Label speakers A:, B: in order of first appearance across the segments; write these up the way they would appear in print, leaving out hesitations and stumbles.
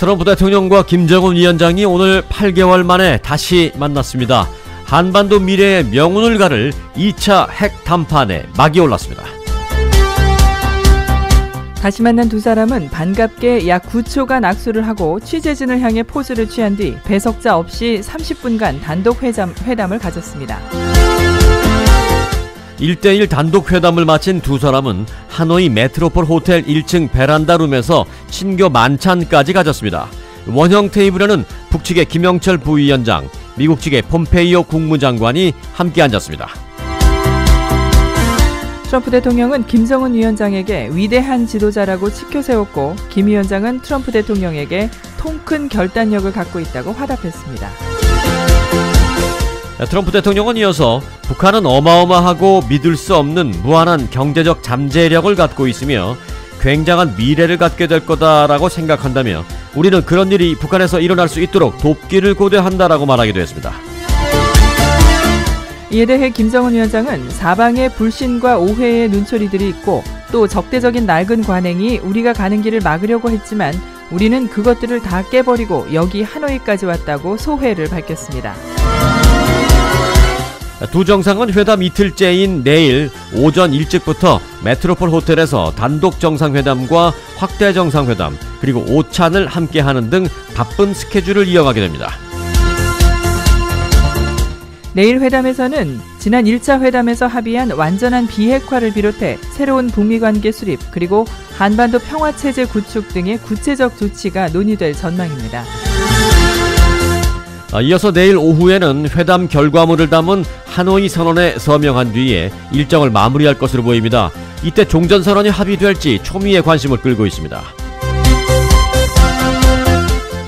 A: 트럼프 대통령과 김정은 위원장이 오늘 8개월 만에 다시 만났습니다. 한반도 미래의 명운을 가를 2차 핵 담판에 막이 올랐습니다.
B: 다시 만난 두 사람은 반갑게 약 9초간 악수를 하고 취재진을 향해 포즈를 취한 뒤 배석자 없이 30분간 단독 회담을 가졌습니다.
A: 1대1 단독 회담을 마친 두 사람은 하노이 메트로폴 호텔 1층 베란다룸에서 친교 만찬까지 가졌습니다. 원형 테이블에는 북측의 김영철 부위원장, 미국 측의 폼페이오 국무장관이 함께 앉았습니다.
B: 트럼프 대통령은 김정은 위원장에게 위대한 지도자라고 치켜세웠고, 김 위원장은 트럼프 대통령에게 통큰 결단력을 갖고 있다고 화답했습니다.
A: 트럼프 대통령은 이어서 북한은 어마어마하고 믿을 수 없는 무한한 경제적 잠재력을 갖고 있으며 굉장한 미래를 갖게 될 거다라고 생각한다며 우리는 그런 일이 북한에서 일어날 수 있도록 돕기를 고대한다라고 말하기도 했습니다.
B: 이에 대해 김정은 위원장은 사방에 불신과 오해의 눈초리들이 있고 또 적대적인 낡은 관행이 우리가 가는 길을 막으려고 했지만 우리는 그것들을 다 깨버리고 여기 하노이까지 왔다고 소회를 밝혔습니다.
A: 두 정상은 회담 이틀째인 내일 오전 일찍부터 메트로폴 호텔에서 단독 정상회담과 확대 정상회담 그리고 오찬을 함께하는 등 바쁜 스케줄을 이어가게 됩니다.
B: 내일 회담에서는 지난 1차 회담에서 합의한 완전한 비핵화를 비롯해 새로운 북미관계 수립 그리고 한반도 평화체제 구축 등의 구체적 조치가 논의될 전망입니다.
A: 이어서 내일 오후에는 회담 결과물을 담은 하노이 선언에 서명한 뒤에 일정을 마무리할 것으로 보입니다. 이때 종전선언이 합의될지 초미의 관심을 끌고 있습니다.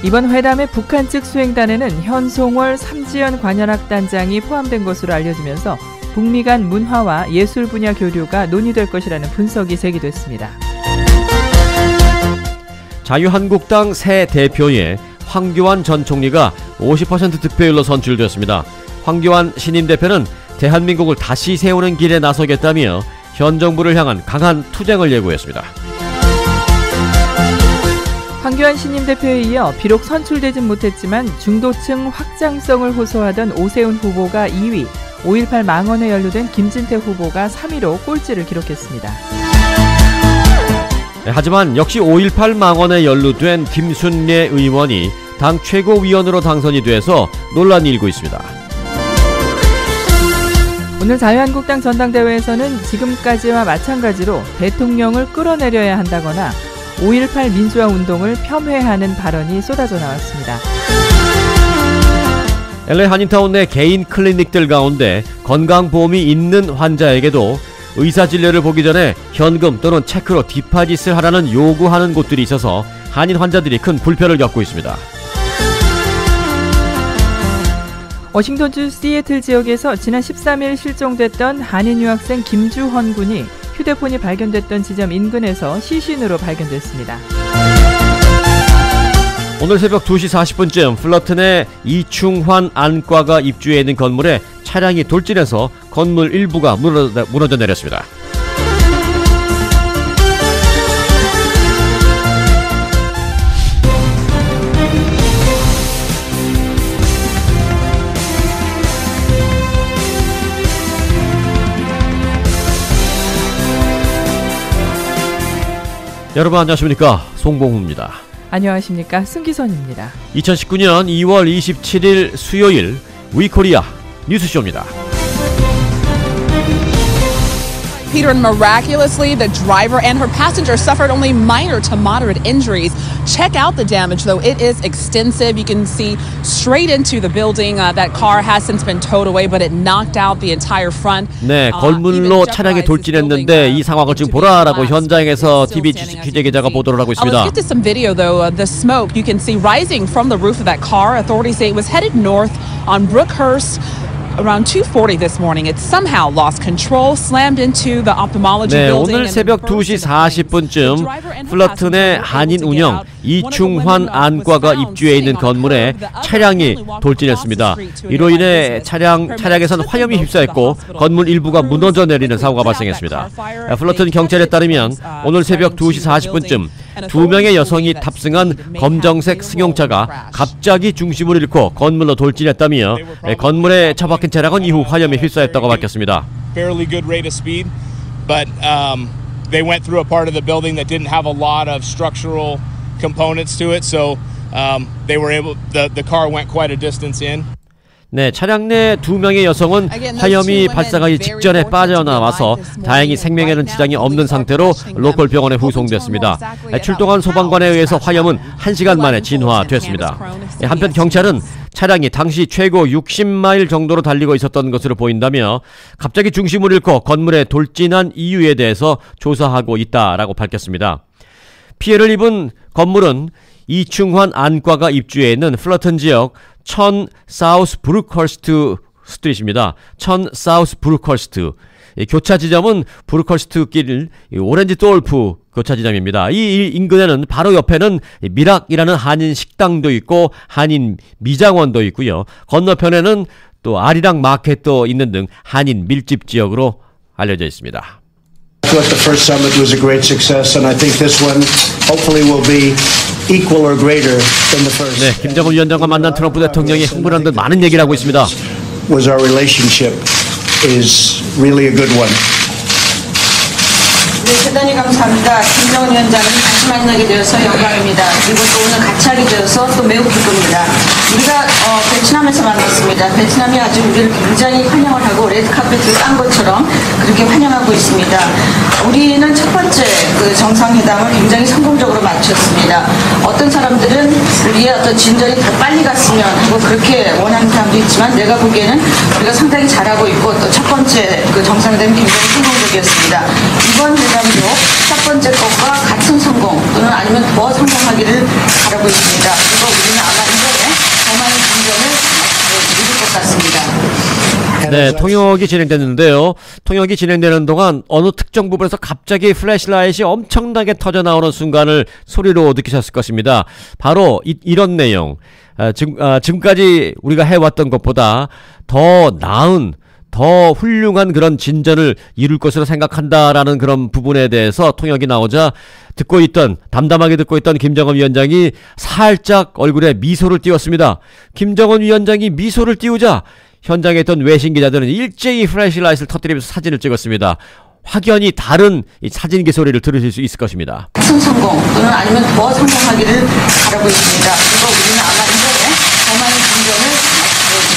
B: 이번 회담의 북한 측 수행단에는 현송월 삼지연 관현악단장이 포함된 것으로 알려지면서 북미 간 문화와 예술 분야 교류가 논의될 것이라는 분석이 제기됐습니다.
A: 자유한국당 새 대표에 황교안 전 총리가 50% 득표율로 선출됐습니다. 황교안 신임 대표는 대한민국을 다시 세우는 길에 나서겠다며 현 정부를 향한 강한 투쟁을 예고했습니다.
B: 황교안 신임 대표에 이어 비록 선출되진 못했지만 중도층 확장성을 호소하던 오세훈 후보가 2위, 5.18 망언에 연루된 김진태 후보가 3위로 꼴찌를 기록했습니다.
A: 하지만 역시 5.18 망언에 연루된 김순례 의원이 당 최고위원으로 당선이 돼서 논란이 일고 있습니다.
B: 오늘 자유한국당 전당대회에서는 지금까지와 마찬가지로 대통령을 끌어내려야 한다거나 5.18 민주화 운동을 폄훼하는 발언이 쏟아져 나왔습니다.
A: LA 한인타운 내 개인 클리닉들 가운데 건강보험이 있는 환자에게도 의사진료를 보기 전에 현금 또는 체크로 디파짓을 하라는 요구하는 곳들이 있어서 한인 환자들이 큰 불편을 겪고 있습니다.
B: 워싱턴주 시애틀 지역에서 지난 13일 실종됐던 한인 유학생 김주헌 군이 휴대폰이 발견됐던 지점 인근에서 시신으로 발견됐습니다.
A: 오늘 새벽 2시 40분쯤 플러튼의 이충환 안과가 입주해 있는 건물에 차량이 돌진해서 건물 일부가 무너져 내렸습니다. 여러분 안녕하십니까, 송봉우입니다.
B: 안녕하십니까, 승기선입니다.
A: 2019년 2월 27일 수요일 위코리아 뉴스쇼입니다.
C: Peter, miraculously, the driver and her passenger suffered only minor to moderate injuries. Check out the damage, though. It is extensive. You can see straight into the building. That car has since been towed away, but it knocked out the entire front.
A: 네, 건물로 차량이 돌진했는데 이 상황을 지금 보라라고 현장에서 TV 취재기자가 보도를 하고 있습니다.
C: Let's get to some video, though. The smoke you can see rising from the roof of that car. Authorities say it was headed north on Brookhurst. Around 2:40 this morning, it somehow lost control, slammed into the ophthalmology building.
A: 오늘 새벽 2시 40분쯤 플러튼의 한인 운영 이충환 안과가 입주해 있는 건물에 차량이 돌진했습니다. 이로 인해 차량에선 화염이 휩싸였고 건물 일부가 무너져 내리는 사고가 발생했습니다. 플러튼 경찰에 따르면 오늘 새벽 2시 40분쯤 두 명의 여성이 탑승한 검정색 승용차가 갑자기 중심을 잃고 건물로 돌진했다며 건물에 처박힌 차량은 이후 화염에 휩싸였다고 밝혔습니다.
D: They went through a part of the building that didn't have a lot of structural components to it, so they were able. The car went quite a distance in.
A: 네, 차량 내 두 명의 여성은 화염이 발사가기 직전에 빠져나와서 다행히 생명에는 지장이 없는 상태로 로컬 병원에 후송됐습니다. 출동한 소방관에 의해서 화염은 1시간 만에 진화됐습니다. 한편 경찰은 차량이 당시 최고 60마일 정도로 달리고 있었던 것으로 보인다며 갑자기 중심을 잃고 건물에 돌진한 이유에 대해서 조사하고 있다라고 밝혔습니다. 피해를 입은 건물은 이충환 안과가 입주해 있는 플러튼 지역 1000 사우스 브루컬스트 스트리트입니다. 1000 사우스 브루컬스트. 교차 지점은 브루컬스트 길 오렌지 돌프 교차 지점입니다. 이 인근에는 바로 옆에는 미락이라는 한인 식당도 있고 한인 미장원도 있고요. 건너편에는 또 아리랑 마켓도 있는 등 한인 밀집 지역으로 알려져 있습니다.
E: I thought the first summit was a great success, and I think this one hopefully will be equal or greater than the first.
A: 네, 김정은 위원장과 만난 트럼프 대통령이 흥분한 듯 많은 얘기를 하고 있습니다.
E: Was our relationship is really a good one.
F: 네, 대단히 감사합니다. 김정은 위원장을 다시 만나게 되어서 영광입니다. 그리고 또 오늘 같이 하게 되어서 또 매우 기쁩니다. 우리가 베트남에서 만났습니다. 베트남이 아주 우리를 굉장히 환영을 하고 레드카펫을 깐 것처럼 그렇게 환영하고 있습니다. 우리는 첫 번째 그 정상회담을 굉장히 성공적으로 마쳤습니다. 어떤 사람들은 우리의 어떤 진전이 더 빨리 갔으면 하고 그렇게 원하는 사람도 있지만 내가 보기에는 우리가 상당히 잘하고 있고 또 첫 번째 그 정상회담이 굉장히 성공적이었습니다. 이번 회담도 첫 번째 것과 같은 성공 또는 아니면 더 성공하기를 바라고 있습니다. 그리고 우리는 아마 이번에 더 많은 진전을 이룰 것 같습니다.
A: 네, 통역이 진행됐는데요. 통역이 진행되는 동안 어느 특정 부분에서 갑자기 플래시라이트이 엄청나게 터져 나오는 순간을 소리로 느끼셨을 것입니다. 바로 이런 내용. 지금까지 우리가 해왔던 것보다 더 나은 더 훌륭한 그런 진전을 이룰 것으로 생각한다라는 그런 부분에 대해서 통역이 나오자 담담하게 듣고 있던 김정은 위원장이 살짝 얼굴에 미소를 띄웠습니다. 김정은 위원장이 미소를 띄우자 현장에 있던 외신 기자들은 일제히 플래시라이트를 터뜨리면서 사진을 찍었습니다. 확연히 다른 이 사진기 소리를 들으실 수 있을 것입니다.
F: 큰 성공 또는 아니면 더 성공하기를 바라고 있습니다. 그리고 우리는 아마 이번에 더 많은 진전을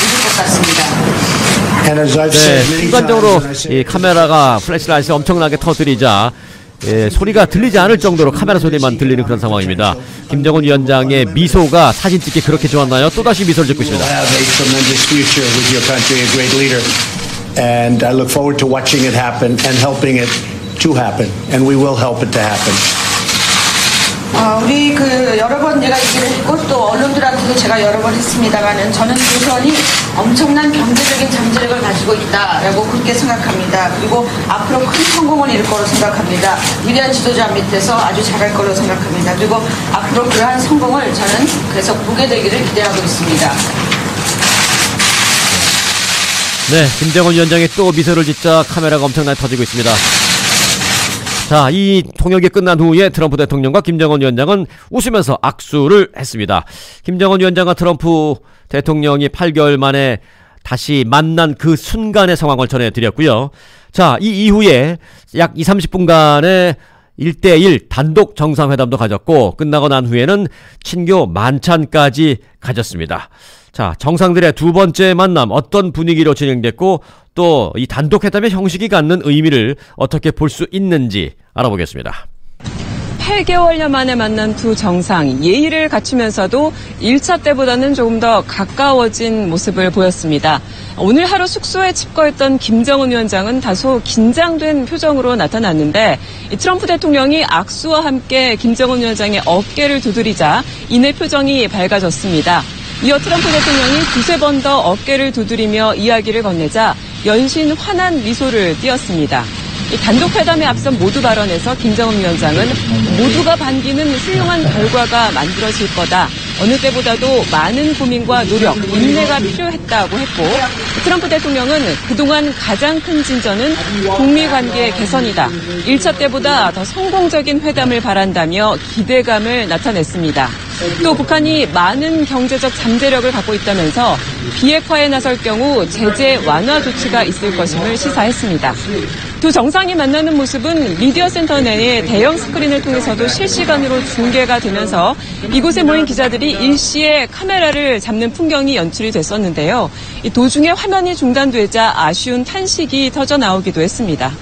F: 이룰 것 같습니다.
A: 네, 순간적으로 이 카메라가 플래시라이트를 엄청나게 터뜨리자 소리가 들리지 않을 정도로 카메라 소리만 들리는 그런 상황입니다. 김정은 위원장의 미소가 사진 찍기 그렇게 좋았나요? 또다시 미소를 짓고 있습니다.
E: And I look forward to watching it happen and helping it to happen. And we will help it to happen.
F: 우리 여러 번 제가 얘기를 했고 또 언론들한테도 제가 여러 번 했습니다만은 저는 조선이 엄청난 경제적인 잠재력을 가지고 있다라고 그렇게 생각합니다. 그리고 앞으로 큰 성공을 이룰 거로 생각합니다. 위대한 지도자 밑에서 아주 잘할 거로 생각합니다. 그리고 앞으로 그러한 성공을 저는 계속 보게 되기를 기대하고 있습니다.
A: 네, 김정은 위원장이 또 미소를 짓자 카메라가 엄청나게 터지고 있습니다. 자, 이 통역이 끝난 후에 트럼프 대통령과 김정은 위원장은 웃으면서 악수를 했습니다. 김정은 위원장과 트럼프 대통령이 8개월 만에 다시 만난 그 순간의 상황을 전해드렸고요. 자, 이 이후에 약 20-30분간의 1대1 단독 정상회담도 가졌고 끝나고 난 후에는 친교 만찬까지 가졌습니다. 자, 정상들의 두 번째 만남 어떤 분위기로 진행됐고 또 이 단독회담의 형식이 갖는 의미를 어떻게 볼 수 있는지 알아보겠습니다.
G: 8개월여 만에 만난 두 정상, 예의를 갖추면서도 1차 때보다는 조금 더 가까워진 모습을 보였습니다. 오늘 하루 숙소에 집거했던 김정은 위원장은 다소 긴장된 표정으로 나타났는데 트럼프 대통령이 악수와 함께 김정은 위원장의 어깨를 두드리자 이내 표정이 밝아졌습니다. 이어 트럼프 대통령이 두세 번 더 어깨를 두드리며 이야기를 건네자 연신 환한 미소를 띄었습니다. 이 단독회담에 앞선 모두 발언에서 김정은 위원장은 모두가 반기는 훌륭한 결과가 만들어질 거다. 어느 때보다도 많은 고민과 노력, 인내가 필요했다고 했고 트럼프 대통령은 그동안 가장 큰 진전은 북미 관계 개선이다. 1차 때보다 더 성공적인 회담을 바란다며 기대감을 나타냈습니다. 또 북한이 많은 경제적 잠재력을 갖고 있다면서 비핵화에 나설 경우 제재 완화 조치가 있을 것임을 시사했습니다. 두 정상이 만나는 모습은 미디어 센터 내의 대형 스크린을 통해서도 실시간으로 중계가 되면서 이곳에 모인 기자들이 일시에 카메라를 잡는 풍경이 연출이 됐었는데요. 이 도중에 화면이 중단되자 아쉬운 탄식이 터져 나오기도 했습니다.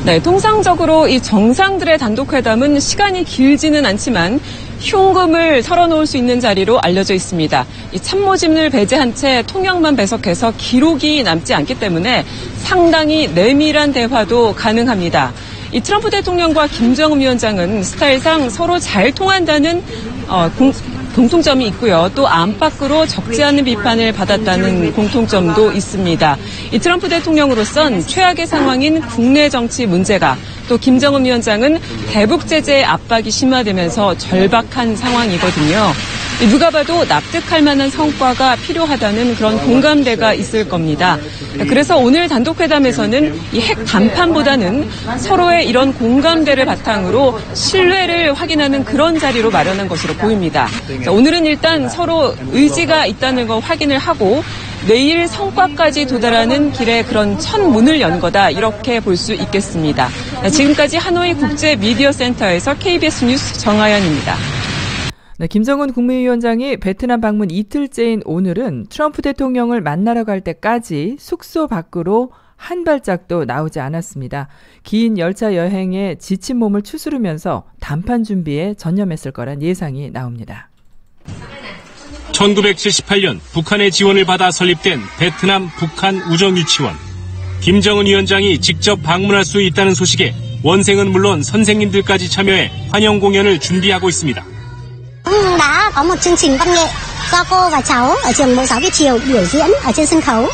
G: 네, 통상적으로 이 정상들의 단독 회담은 시간이 길지는 않지만 흉금을 털어놓을 수 있는 자리로 알려져 있습니다. 이 참모진을 배제한 채 통역만 배석해서 기록이 남지 않기 때문에 상당히 내밀한 대화도 가능합니다. 이 트럼프 대통령과 김정은 위원장은 스타일상 서로 잘 통한다는 공통점이 있고요. 또 안팎으로 적지 않은 비판을 받았다는 공통점도 있습니다. 이 트럼프 대통령으로선 최악의 상황인 국내 정치 문제가 또 김정은 위원장은 대북 제재의 압박이 심화되면서 절박한 상황이거든요. 누가 봐도 납득할 만한 성과가 필요하다는 그런 공감대가 있을 겁니다. 그래서 오늘 단독회담에서는 이 핵 담판보다는 서로의 이런 공감대를 바탕으로 신뢰를 확인하는 그런 자리로 마련한 것으로 보입니다. 오늘은 일단 서로 의지가 있다는 걸 확인을 하고 내일 성과까지 도달하는 길에 그런 첫 문을 연 거다 이렇게 볼 수 있겠습니다. 지금까지 하노이 국제 미디어 센터에서 KBS 뉴스 정하연입니다.
B: 네, 김정은 국무위원장이 베트남 방문 이틀째인 오늘은 트럼프 대통령을 만나러 갈 때까지 숙소 밖으로 한 발짝도 나오지 않았습니다. 긴 열차 여행에 지친 몸을 추스르면서談判 준비에 전념했을 거란 예상이 나옵니다.
H: 1978년 북한의 지원을 받아 설립된 베트남 북한 우정유치원. 김정은 위원장이 직접 방문할 수 있다는 소식에 원생은 물론 선생님들까지 참여해 환영 공연을 준비하고 있습니다.
I: đã có một chương trình văn nghệ do cô và cháu ở trường mẫu giáo Việt Triều biểu diễn ở trên sân khấu.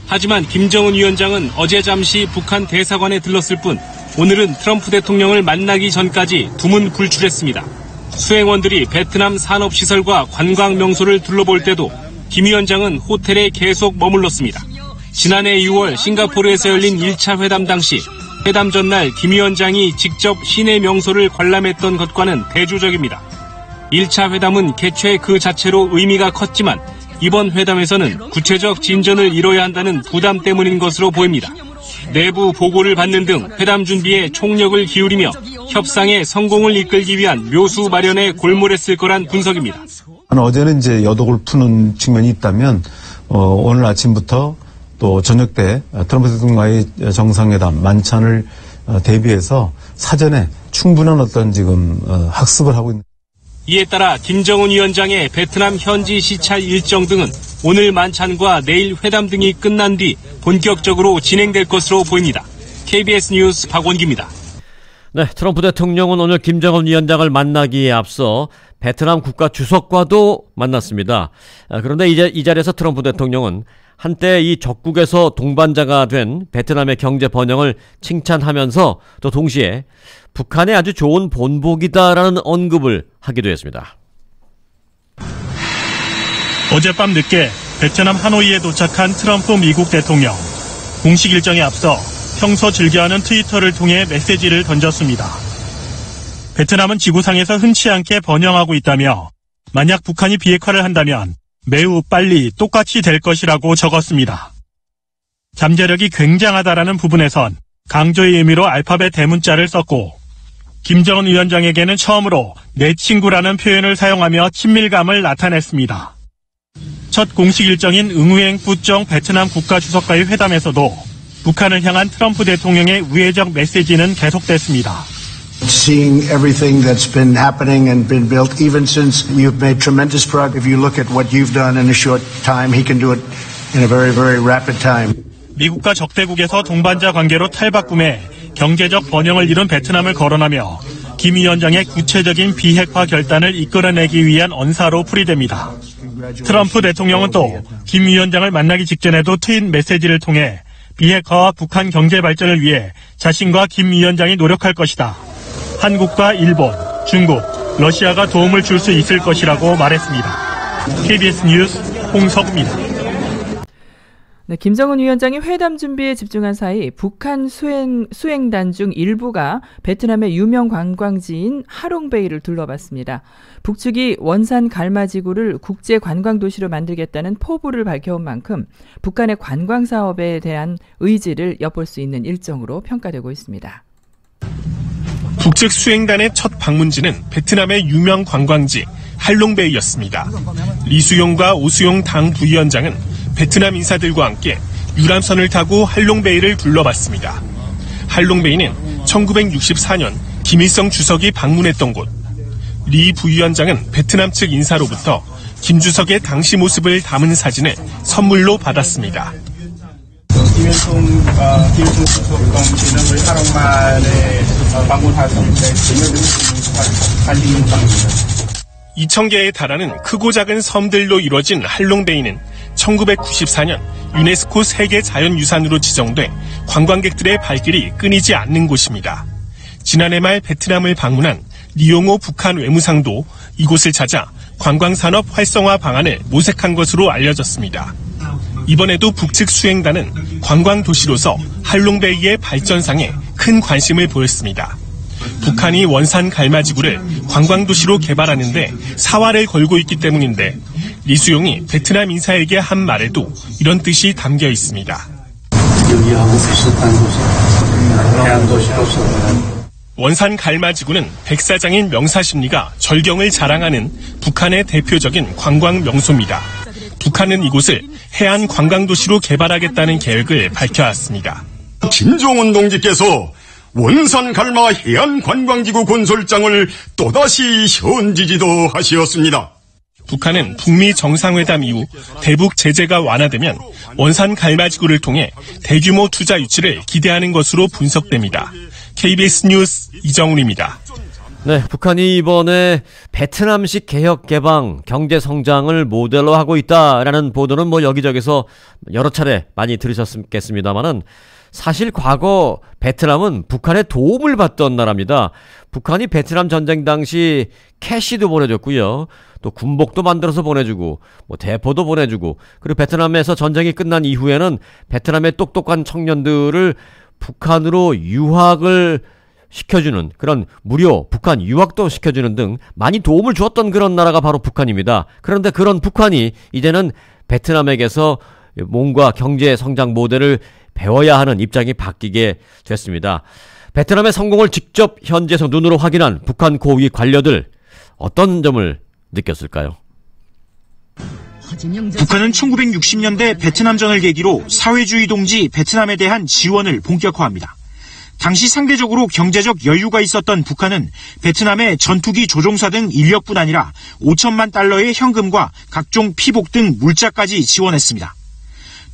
H: 하지만 김정은 위원장은 어제 잠시 북한 대사관에 들렀을 뿐 오늘은 트럼프 대통령을 만나기 전까지 두문굴출했습니다. 수행원들이 베트남 산업시설과 관광명소를 둘러볼 때도 김 위원장은 호텔에 계속 머물렀습니다. 지난해 6월 싱가포르에서 열린 1차 회담 당시 회담 전날 김 위원장이 직접 시내 명소를 관람했던 것과는 대조적입니다. 1차 회담은 개최 그 자체로 의미가 컸지만 이번 회담에서는 구체적 진전을 이뤄야 한다는 부담 때문인 것으로 보입니다. 내부 보고를 받는 등 회담 준비에 총력을 기울이며 협상의 성공을 이끌기 위한 묘수 마련에 골몰했을 거란 분석입니다.
J: 어제는 이제 여독을 푸는 측면이 있다면 오늘 아침부터 또 저녁 때 트럼프 대통령과의 정상회담 만찬을 대비해서 사전에 충분한 어떤 지금 학습을 하고 있는.
H: 이에 따라 김정은 위원장의 베트남 현지 시찰 일정 등은 오늘 만찬과 내일 회담 등이 끝난 뒤 본격적으로 진행될 것으로 보입니다. KBS 뉴스 박원기입니다.
A: 네, 트럼프 대통령은 오늘 김정은 위원장을 만나기에 앞서 베트남 국가 주석과도 만났습니다. 그런데 이제 이 자리에서 트럼프 대통령은 한때 이 적국에서 동반자가 된 베트남의 경제 번영을 칭찬하면서 또 동시에 북한의 아주 좋은 본보기다라는 언급을 하기도 했습니다.
K: 어젯밤 늦게 베트남 하노이에 도착한 트럼프 미국 대통령. 공식 일정에 앞서 평소 즐겨하는 트위터를 통해 메시지를 던졌습니다. 베트남은 지구상에서 흔치 않게 번영하고 있다며 만약 북한이 비핵화를 한다면 매우 빨리 똑같이 될 것이라고 적었습니다. 잠재력이 굉장하다라는 부분에선 강조의 의미로 알파벳 대문자를 썼고 김정은 위원장에게는 처음으로 내 친구라는 표현을 사용하며 친밀감을 나타냈습니다. 첫 공식 일정인 응우엥 뿌정 베트남 국가주석과의 회담에서도 북한을 향한 트럼프 대통령의 우회적 메시지는 계속됐습니다.
E: Seeing everything that's been happening and been built, even since you've made tremendous progress. If you look at what you've done in a short time, he can do it in a very, very rapid time.
K: 미국과 적대국에서 동반자 관계로 탈바꿈해 경제적 번영을 이룬 베트남을 거론하며 김 위원장의 구체적인 비핵화 결단을 이끌어내기 위한 언사로 풀이됩니다. 트럼프 대통령은 또 김 위원장을 만나기 직전에도 트윗 메시지를 통해 비핵화와 북한 경제 발전을 위해 자신과 김 위원장이 노력할 것이다. 한국과 일본, 중국, 러시아가 도움을 줄 수 있을 것이라고 말했습니다. KBS 뉴스 홍석우입니다.
B: 네, 김정은 위원장이 회담 준비에 집중한 사이 북한 수행단 중 일부가 베트남의 유명 관광지인 하롱베이를 둘러봤습니다. 북측이 원산 갈마지구를 국제 관광 도시로 만들겠다는 포부를 밝혀온 만큼 북한의 관광 사업에 대한 의지를 엿볼 수 있는 일정으로 평가되고 있습니다.
K: 북측 수행단의 첫 방문지는 베트남의 유명 관광지 할롱베이였습니다. 리수용과 오수용 당 부위원장은 베트남 인사들과 함께 유람선을 타고 할롱베이를 둘러봤습니다. 할롱베이는 1964년 김일성 주석이 방문했던 곳. 리 부위원장은 베트남 측 인사로부터 김 주석의 당시 모습을 담은 사진을 선물로 받았습니다.
L: 김일성 주석 당시는 우리 하롱만에 방문하셨는데 달리 영상입니다.
K: 2,000개에 달하는 크고 작은 섬들로 이루어진 할롱베이는 1994년 유네스코 세계 자연유산으로 지정돼 관광객들의 발길이 끊이지 않는 곳입니다. 지난해 말 베트남을 방문한 리용호 북한 외무상도 이곳을 찾아 관광산업 활성화 방안을 모색한 것으로 알려졌습니다. 이번에도 북측 수행단은 관광도시로서 할롱베이의 발전상에 큰 관심을 보였습니다. 북한이 원산 갈마지구를 관광도시로 개발하는데 사활을 걸고 있기 때문인데 리수용이 베트남 인사에게 한 말에도 이런 뜻이 담겨 있습니다.
L: 여기하고 비슷한 곳이 해안도시로서
K: 원산 갈마지구는 백사장인 명사십리가 절경을 자랑하는 북한의 대표적인 관광 명소입니다. 북한은 이곳을 해안 관광도시로 개발하겠다는 계획을 밝혀왔습니다.
M: 김정은 동지께서 원산 갈마 해안 관광지구 건설장을 또다시 현지지도 하시었습니다.
K: 북한은 북미 정상회담 이후 대북 제재가 완화되면 원산 갈마지구를 통해 대규모 투자 유치를 기대하는 것으로 분석됩니다. KBS 뉴스 이정훈입니다.
A: 네, 북한이 이번에 베트남식 개혁 개방 경제 성장을 모델로 하고 있다라는 보도는 여기저기서 여러 차례 많이 들으셨겠습니다만은 사실 과거 베트남은 북한의 도움을 받던 나라입니다. 북한이 베트남 전쟁 당시 캐시도 보내줬고요. 또 군복도 만들어서 보내주고 대포도 보내주고, 그리고 베트남에서 전쟁이 끝난 이후에는 베트남의 똑똑한 청년들을 북한으로 유학을 시켜주는, 그런 무료 북한 유학도 시켜주는 등 많이 도움을 주었던 그런 나라가 바로 북한입니다. 그런데 그런 북한이 이제는 베트남에게서 뭔가 경제 성장 모델을 배워야 하는 입장이 바뀌게 됐습니다. 베트남의 성공을 직접 현지에서 눈으로 확인한 북한 고위 관료들, 어떤 점을 느꼈을까요?
N: 북한은 1960년대 베트남전을 계기로 사회주의 동지 베트남에 대한 지원을 본격화합니다. 당시 상대적으로 경제적 여유가 있었던 북한은 베트남의 전투기 조종사 등 인력뿐 아니라 5천만 달러의 현금과 각종 피복 등 물자까지 지원했습니다.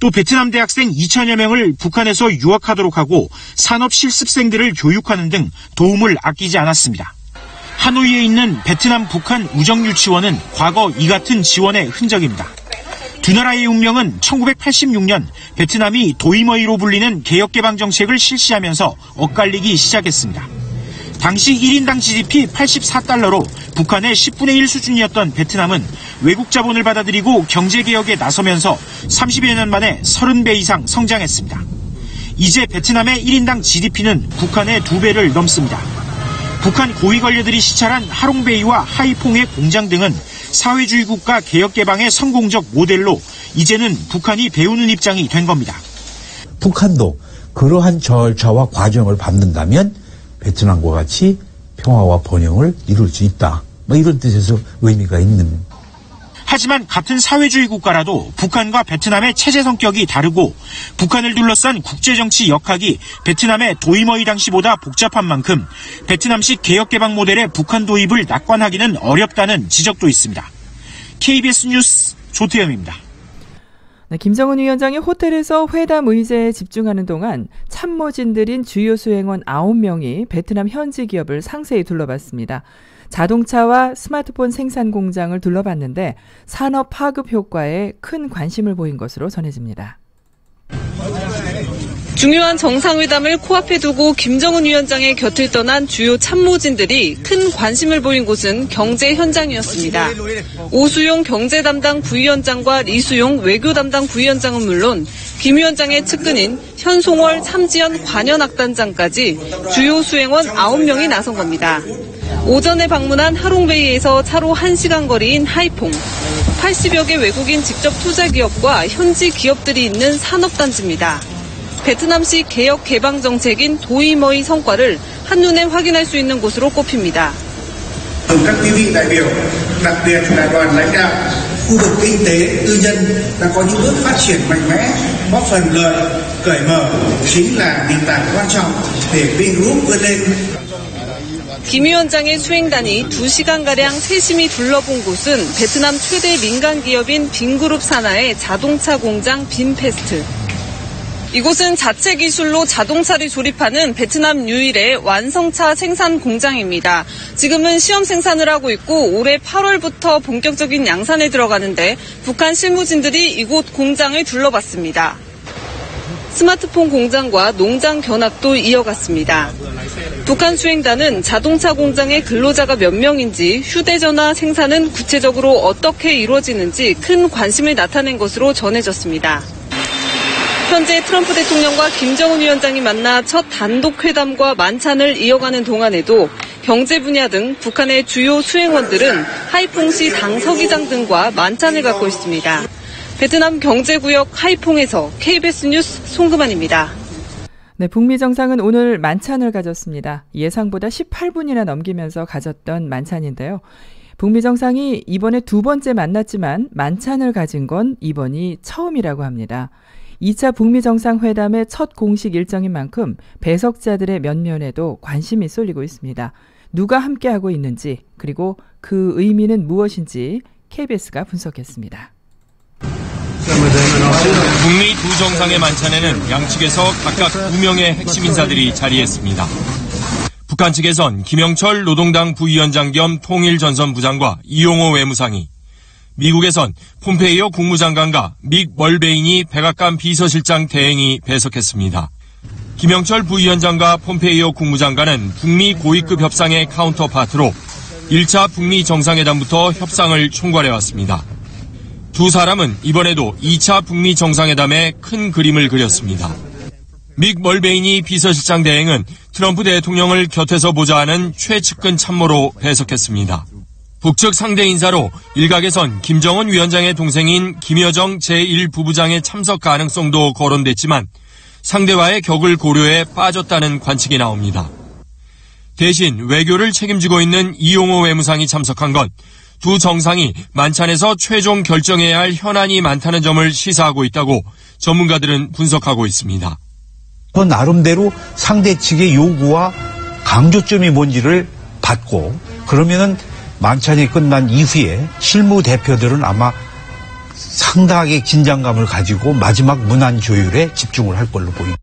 N: 또 베트남 대학생 2천여 명을 북한에서 유학하도록 하고 산업 실습생들을 교육하는 등 도움을 아끼지 않았습니다. 하노이에 있는 베트남 북한 우정유치원은 과거 이 같은 지원의 흔적입니다. 두 나라의 운명은 1986년 베트남이 도이머이로 불리는 개혁개방 정책을 실시하면서 엇갈리기 시작했습니다. 당시 1인당 GDP 84달러로 북한의 10분의 1 수준이었던 베트남은 외국 자본을 받아들이고 경제개혁에 나서면서 30여 년 만에 30배 이상 성장했습니다. 이제 베트남의 1인당 GDP는 북한의 2배를 넘습니다. 북한 고위 관료들이 시찰한 하롱베이와 하이퐁의 공장 등은 사회주의 국가 개혁개방의 성공적 모델로 이제는 북한이 배우는 입장이 된 겁니다.
O: 북한도 그러한 절차와 과정을 밟는다면 베트남과 같이 평화와 번영을 이룰 수 있다. 이런 뜻에서 의미가 있는.
N: 하지만 같은 사회주의 국가라도 북한과 베트남의 체제 성격이 다르고 북한을 둘러싼 국제정치 역학이 베트남의 도이머이 당시보다 복잡한 만큼 베트남식 개혁개방 모델의 북한 도입을 낙관하기는 어렵다는 지적도 있습니다. KBS 뉴스 조태현입니다.
B: 네, 김정은 위원장이 호텔에서 회담 의제에 집중하는 동안 참모진들인 주요 수행원 9명이 베트남 현지 기업을 상세히 둘러봤습니다. 자동차와 스마트폰 생산 공장을 둘러봤는데 산업 파급 효과에 큰 관심을 보인 것으로 전해집니다.
G: 중요한 정상회담을 코앞에 두고 김정은 위원장의 곁을 떠난 주요 참모진들이 큰 관심을 보인 곳은 경제 현장이었습니다. 오수용 경제 담당 부위원장과 리수용 외교 담당 부위원장은 물론 김 위원장의 측근인 현송월 참지연 관현악단장까지 주요 수행원 9명이 나선 겁니다. 오전에 방문한 하롱베이에서 차로 1시간 거리인 하이퐁. 80여 개 외국인 직접 투자 기업과 현지 기업들이 있는 산업단지입니다. 베트남식 개혁 개방 정책인 도이머의 성과를 한눈에 확인할 수 있는 곳으로 꼽힙니다.
P: các quý vị đại biểu, đặc biệt là đoàn lãnh đạo khu vực kinh tế tư nhân đã có những bước phát triển mạnh mẽ, góp phần lợi cởi mở chính là nền tảng quan trọng để Vingroup vươn lên.
G: 김 위원장의 수행단이 2시간가량 세심히 둘러본 곳은 베트남 최대 민간 기업인 빈그룹 산하의 자동차 공장 빈페스트. 이곳은 자체 기술로 자동차를 조립하는 베트남 유일의 완성차 생산 공장입니다. 지금은 시험 생산을 하고 있고 올해 8월부터 본격적인 양산에 들어가는데 북한 실무진들이 이곳 공장을 둘러봤습니다. 스마트폰 공장과 농장 견학도 이어갔습니다. 북한 수행단은 자동차 공장의 근로자가 몇 명인지, 휴대전화 생산은 구체적으로 어떻게 이루어지는지 큰 관심을 나타낸 것으로 전해졌습니다. 현재 트럼프 대통령과 김정은 위원장이 만나 첫 단독 회담과 만찬을 이어가는 동안에도 경제 분야 등 북한의 주요 수행원들은 하이퐁시 당서기장 등과 만찬을 갖고 있습니다. 베트남 경제구역 하이퐁에서 KBS 뉴스 송금환입니다.
B: 네, 북미 정상은 오늘 만찬을 가졌습니다. 예상보다 18분이나 넘기면서 가졌던 만찬인데요. 북미 정상이 이번에 두 번째 만났지만 만찬을 가진 건 이번이 처음이라고 합니다. 2차 북미 정상회담의 첫 공식 일정인 만큼 배석자들의 면면에도 관심이 쏠리고 있습니다. 누가 함께하고 있는지, 그리고 그 의미는 무엇인지 KBS가 분석했습니다.
H: 북미 두 정상의 만찬에는 양측에서 각각 2명의 핵심 인사들이 자리했습니다. 북한 측에선 김영철 노동당 부위원장 겸 통일전선부장과 이용호 외무상이, 미국에선 폼페이오 국무장관과 믹 멀베인이 백악관 비서실장 대행이 배석했습니다. 김영철 부위원장과 폼페이오 국무장관은 북미 고위급 협상의 카운터파트로 1차 북미 정상회담부터 협상을 총괄해왔습니다. 두 사람은 이번에도 2차 북미 정상회담에 큰 그림을 그렸습니다. 믹 멀베인이 비서실장 대행은 트럼프 대통령을 곁에서 보좌하는 최측근 참모로 배석했습니다. 북측 상대 인사로 일각에선 김정은 위원장의 동생인 김여정 제1부부장의 참석 가능성도 거론됐지만 상대와의 격을 고려해 빠졌다는 관측이 나옵니다. 대신 외교를 책임지고 있는 이용호 외무상이 참석한 건 두 정상이 만찬에서 최종 결정해야 할 현안이 많다는 점을 시사하고 있다고 전문가들은 분석하고 있습니다.
O: 나름대로 상대 측의 요구와 강조점이 뭔지를 받고, 그러면은 만찬이 끝난 이후에 실무 대표들은 아마 상당하게 긴장감을 가지고 마지막 문안 조율에 집중을 할 걸로 보입니다.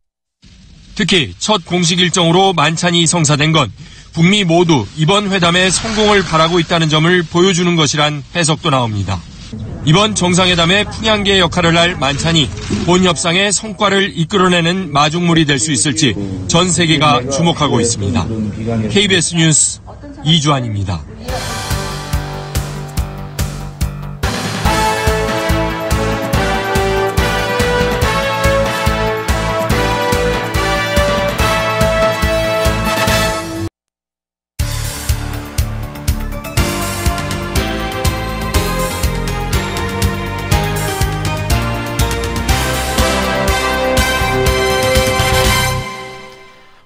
H: 특히 첫 공식 일정으로 만찬이 성사된 건 북미 모두 이번 회담의 성공을 바라고 있다는 점을 보여주는 것이란 해석도 나옵니다. 이번 정상회담의 풍향계 역할을 할 만찬이 본 협상의 성과를 이끌어내는 마중물이 될 수 있을지 전 세계가 주목하고 있습니다. KBS 뉴스 이주환입니다.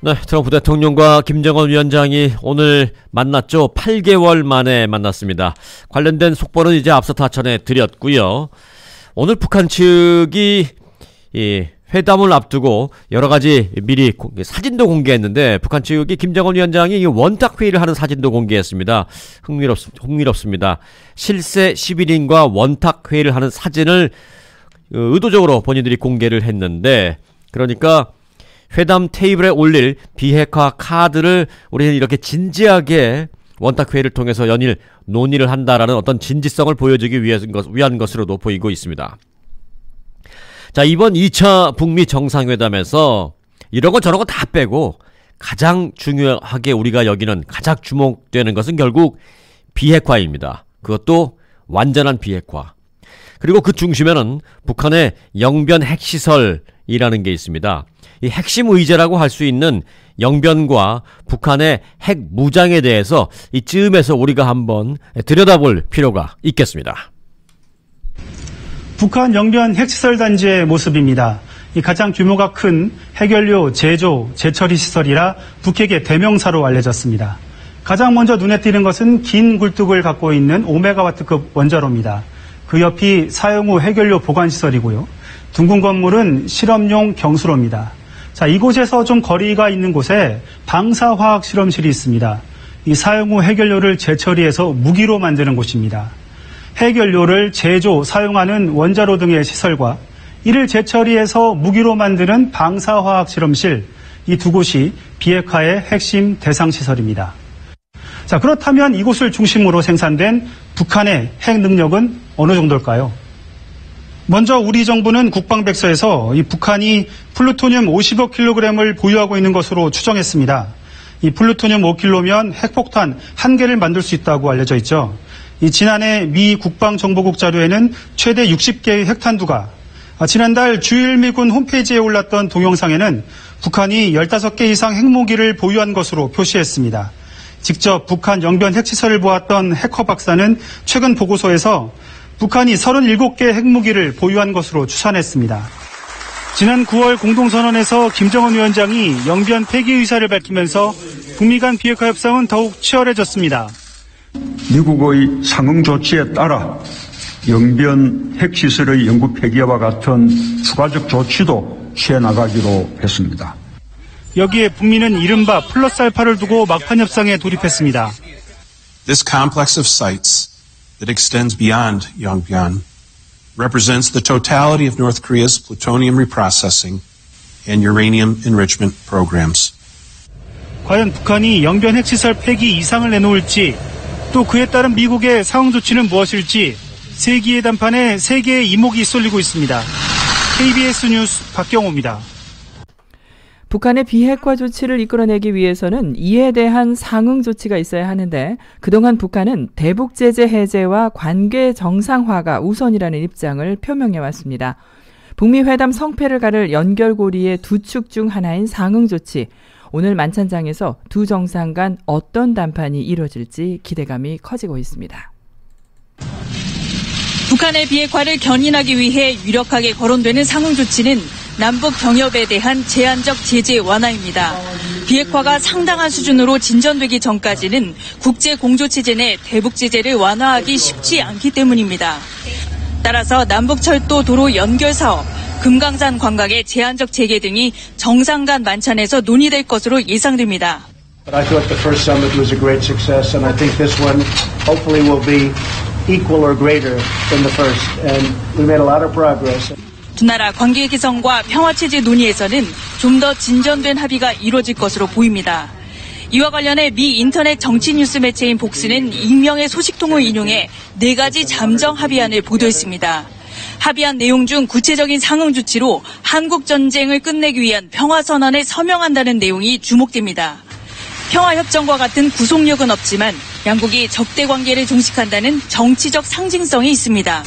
A: 네, 트럼프 대통령과 김정은 위원장이 오늘 만났죠. 8개월 만에 만났습니다. 관련된 속보는 이제 앞서 다 전해드렸고요. 오늘 북한 측이 이 회담을 앞두고 여러 가지 미리 사진도 공개했는데, 북한 측이 김정은 위원장이 원탁 회의를 하는 사진도 공개했습니다. 흥미롭습니다. 실세 11인과 원탁 회의를 하는 사진을 의도적으로 본인들이 공개를 했는데, 그러니까 회담 테이블에 올릴 비핵화 카드를 우리는 이렇게 진지하게 원탁회의를 통해서 연일 논의를 한다라는 어떤 진지성을 보여주기 위한 것으로도 보이고 있습니다. 자, 이번 2차 북미 정상회담에서 이런 거 저런 거 다 빼고 가장 중요하게 우리가 여기는 가장 주목되는 것은 결국 비핵화입니다. 그것도 완전한 비핵화. 그리고 그 중심에는 북한의 영변 핵시설이라는 게 있습니다. 이 핵심 의제라고 할 수 있는 영변과 북한의 핵 무장에 대해서 이쯤에서 우리가 한번 들여다볼 필요가 있겠습니다.
Q: 북한 영변 핵시설 단지의 모습입니다. 이 가장 규모가 큰 핵연료 제조, 재처리 시설이라 북핵의 대명사로 알려졌습니다. 가장 먼저 눈에 띄는 것은 긴 굴뚝을 갖고 있는 5메가와트급 원자로입니다. 그 옆이 사용 후 핵연료 보관시설이고요. 둥근 건물은 실험용 경수로입니다. 자, 이곳에서 좀 거리가 있는 곳에 방사화학실험실이 있습니다. 이 사용 후 핵연료를 재처리해서 무기로 만드는 곳입니다. 핵연료를 제조, 사용하는 원자로 등의 시설과 이를 재처리해서 무기로 만드는 방사화학실험실, 이 두 곳이 비핵화의 핵심 대상시설입니다. 자, 그렇다면 이곳을 중심으로 생산된 북한의 핵 능력은 어느 정도일까요? 먼저 우리 정부는 국방백서에서 이 북한이 플루토늄 50억 킬로그램을 보유하고 있는 것으로 추정했습니다. 이 플루토늄 5킬로면 핵폭탄 1개를 만들 수 있다고 알려져 있죠. 이 지난해 미 국방정보국 자료에는 최대 60개의 핵탄두가 지난달 주일미군 홈페이지에 올랐던 동영상에는 북한이 15개 이상 핵무기를 보유한 것으로 표시했습니다. 직접 북한 영변 핵시설을 보았던 해커 박사는 최근 보고서에서 북한이 37개 핵무기를 보유한 것으로 추산했습니다. 지난 9월 공동선언에서 김정은 위원장이 영변 폐기 의사를 밝히면서 북미 간 비핵화 협상은 더욱 치열해졌습니다.
R: 미국의 상응 조치에 따라 영변 핵시설의 영구 폐기와 같은 추가적 조치도 취해나가기로 했습니다.
Q: 여기에 북미는 이른바 플러스 알파를 두고 막판 협상에 돌입했습니다.
S: This complex of sites that extends beyond Yongbyon represents the totality of North Korea's plutonium reprocessing and uranium enrichment programs.
Q: 과연 북한이 영변 핵시설 폐기 이상을 내놓을지, 또 그에 따른 미국의 상응 조치는 무엇일지 세기의 단판에 세계의 이목이 쏠리고 있습니다. KBS 뉴스 박경호입니다.
B: 북한의 비핵화 조치를 이끌어내기 위해서는 이에 대한 상응 조치가 있어야 하는데 그동안 북한은 대북 제재 해제와 관계 정상화가 우선이라는 입장을 표명해왔습니다. 북미 회담 성패를 가를 연결고리의 두 축 중 하나인 상응 조치. 오늘 만찬장에서 두 정상 간 어떤 담판이 이루어질지 기대감이 커지고 있습니다.
T: 북한의 비핵화를 견인하기 위해 유력하게 거론되는 상응 조치는 남북 경협에 대한 제한적 제재 완화입니다. 비핵화가 상당한 수준으로 진전되기 전까지는 국제 공조 체제 내 대북 제재를 완화하기 쉽지 않기 때문입니다. 따라서 남북철도 도로 연결 사업, 금강산 관광의 제한적 재개 등이 정상 간 만찬에서 논의될 것으로 예상됩니다.
U: But I thought the first summit was a great success, and I think this one hopefully will be equal or greater than the first. And we made a lot of progress.
T: 두 나라 관계 개선과 평화체제 논의에서는 좀 더 진전된 합의가 이루어질 것으로 보입니다. 이와 관련해 미 인터넷 정치 뉴스 매체인 복스는 익명의 소식통을 인용해 4가지 잠정 합의안을 보도했습니다. 합의한 내용 중 구체적인 상응 조치로 한국 전쟁을 끝내기 위한 평화선언에 서명한다는 내용이 주목됩니다. 평화협정과 같은 구속력은 없지만 양국이 적대 관계를 종식한다는 정치적 상징성이 있습니다.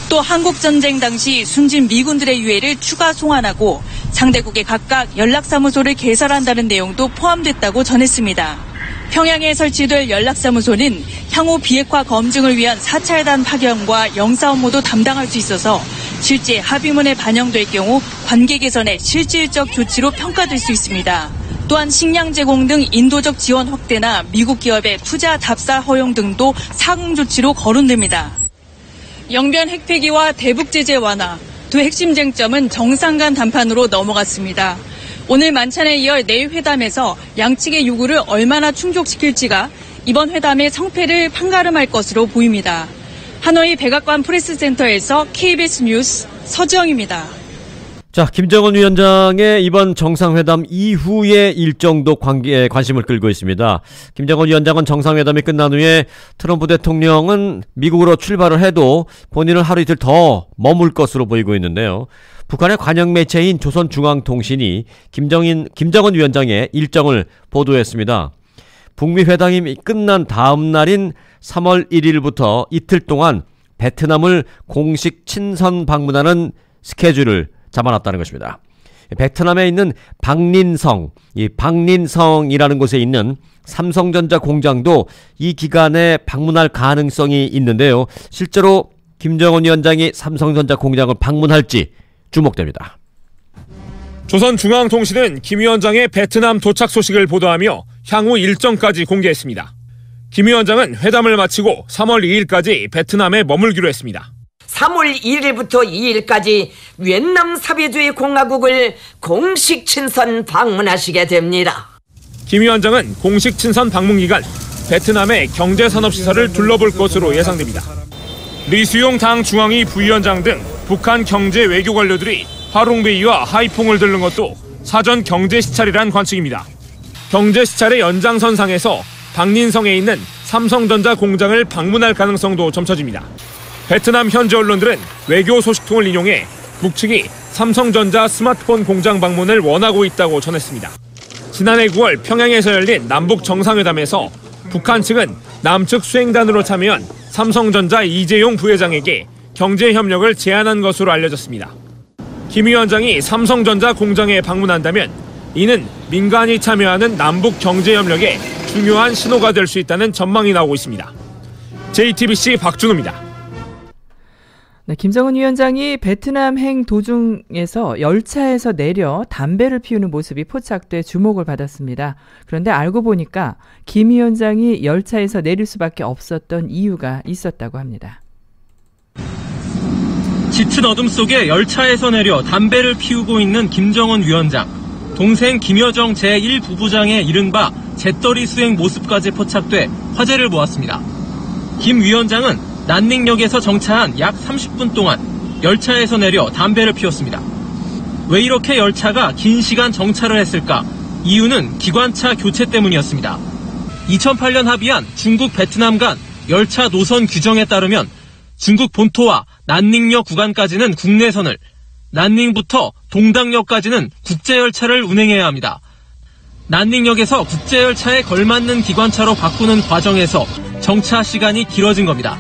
T: 또 한국전쟁 당시 숨진 미군들의 유해를 추가 송환하고 상대국에 각각 연락사무소를 개설한다는 내용도 포함됐다고 전했습니다. 평양에 설치될 연락사무소는 향후 비핵화 검증을 위한 사찰단 파견과 영사 업무도 담당할 수 있어서 실제 합의문에 반영될 경우 관계 개선의 실질적 조치로 평가될 수 있습니다. 또한 식량 제공 등 인도적 지원 확대나 미국 기업의 투자 답사 허용 등도 상응 조치로 거론됩니다. 영변 핵폐기와 대북 제재 완화, 두 핵심 쟁점은 정상 간 담판으로 넘어갔습니다. 오늘 만찬에 이어 내일 회담에서 양측의 요구를 얼마나 충족시킬지가 이번 회담의 성패를 판가름할 것으로 보입니다. 하노이 백악관 프레스센터에서 KBS 뉴스 서지영입니다.
A: 자, 김정은 위원장의 이번 정상회담 이후의 일정도 관심을 끌고 있습니다. 김정은 위원장은 정상회담이 끝난 후에 트럼프 대통령은 미국으로 출발을 해도 본인은 하루 이틀 더 머물 것으로 보이고 있는데요. 북한의 관영 매체인 조선중앙통신이 김정은 위원장의 일정을 보도했습니다. 북미 회담이 끝난 다음 날인 3월 1일부터 이틀 동안 베트남을 공식 친선 방문하는 스케줄을 잡아놨다는 것입니다. 베트남에 있는 박린성, 이 박린성이라는 곳에 있는 삼성전자 공장도 이 기간에 방문할 가능성이 있는데요. 실제로 김정은 위원장이 삼성전자 공장을 방문할지 주목됩니다.
H: 조선중앙통신은 김 위원장의 베트남 도착 소식을 보도하며 향후 일정까지 공개했습니다. 김 위원장은 회담을 마치고 3월 2일까지 베트남에 머물기로 했습니다.
C: 3월 1일부터 2일까지 위엔남 사회주의 공화국을 공식 친선 방문하시게 됩니다.
H: 김 위원장은 공식 친선 방문 기간 베트남의 경제산업시설을 둘러볼 것으로 예상됩니다. 리수용 당 중앙위 부위원장 등 북한 경제 외교 관료들이 하롱베이와 하이퐁을 들른 것도 사전 경제시찰이란 관측입니다. 경제시찰의 연장선상에서 박린성에 있는 삼성전자 공장을 방문할 가능성도 점쳐집니다. 베트남 현지 언론들은 외교 소식통을 인용해 북측이 삼성전자 스마트폰 공장 방문을 원하고 있다고 전했습니다. 지난해 9월 평양에서 열린 남북 정상회담에서 북한 측은 남측 수행단으로 참여한 삼성전자 이재용 부회장에게 경제협력을 제안한 것으로 알려졌습니다. 김 위원장이 삼성전자 공장에 방문한다면 이는 민간이 참여하는 남북 경제협력에 중요한 신호가 될 수 있다는 전망이 나오고 있습니다. JTBC 박준호입니다.
B: 네, 김정은 위원장이 베트남행 도중에서 열차에서 내려 담배를 피우는 모습이 포착돼 주목을 받았습니다. 그런데 알고 보니까 김 위원장이 열차에서 내릴 수밖에 없었던 이유가 있었다고 합니다.
V: 짙은 어둠 속에 열차에서 내려 담배를 피우고 있는 김정은 위원장. 동생 김여정 제1부부장의 이른바 재떨이 수행 모습까지 포착돼 화제를 모았습니다. 김 위원장은 난닝역에서 정차한 약 30분 동안 열차에서 내려 담배를 피웠습니다. 왜 이렇게 열차가 긴 시간 정차를 했을까? 이유는 기관차 교체 때문이었습니다. 2008년 합의한 중국 베트남 간 열차 노선 규정에 따르면 중국 본토와 난닝역 구간까지는 국내선을, 난닝부터 동당역까지는 국제열차를 운행해야 합니다. 난닝역에서 국제열차에 걸맞는 기관차로 바꾸는 과정에서 정차 시간이 길어진 겁니다.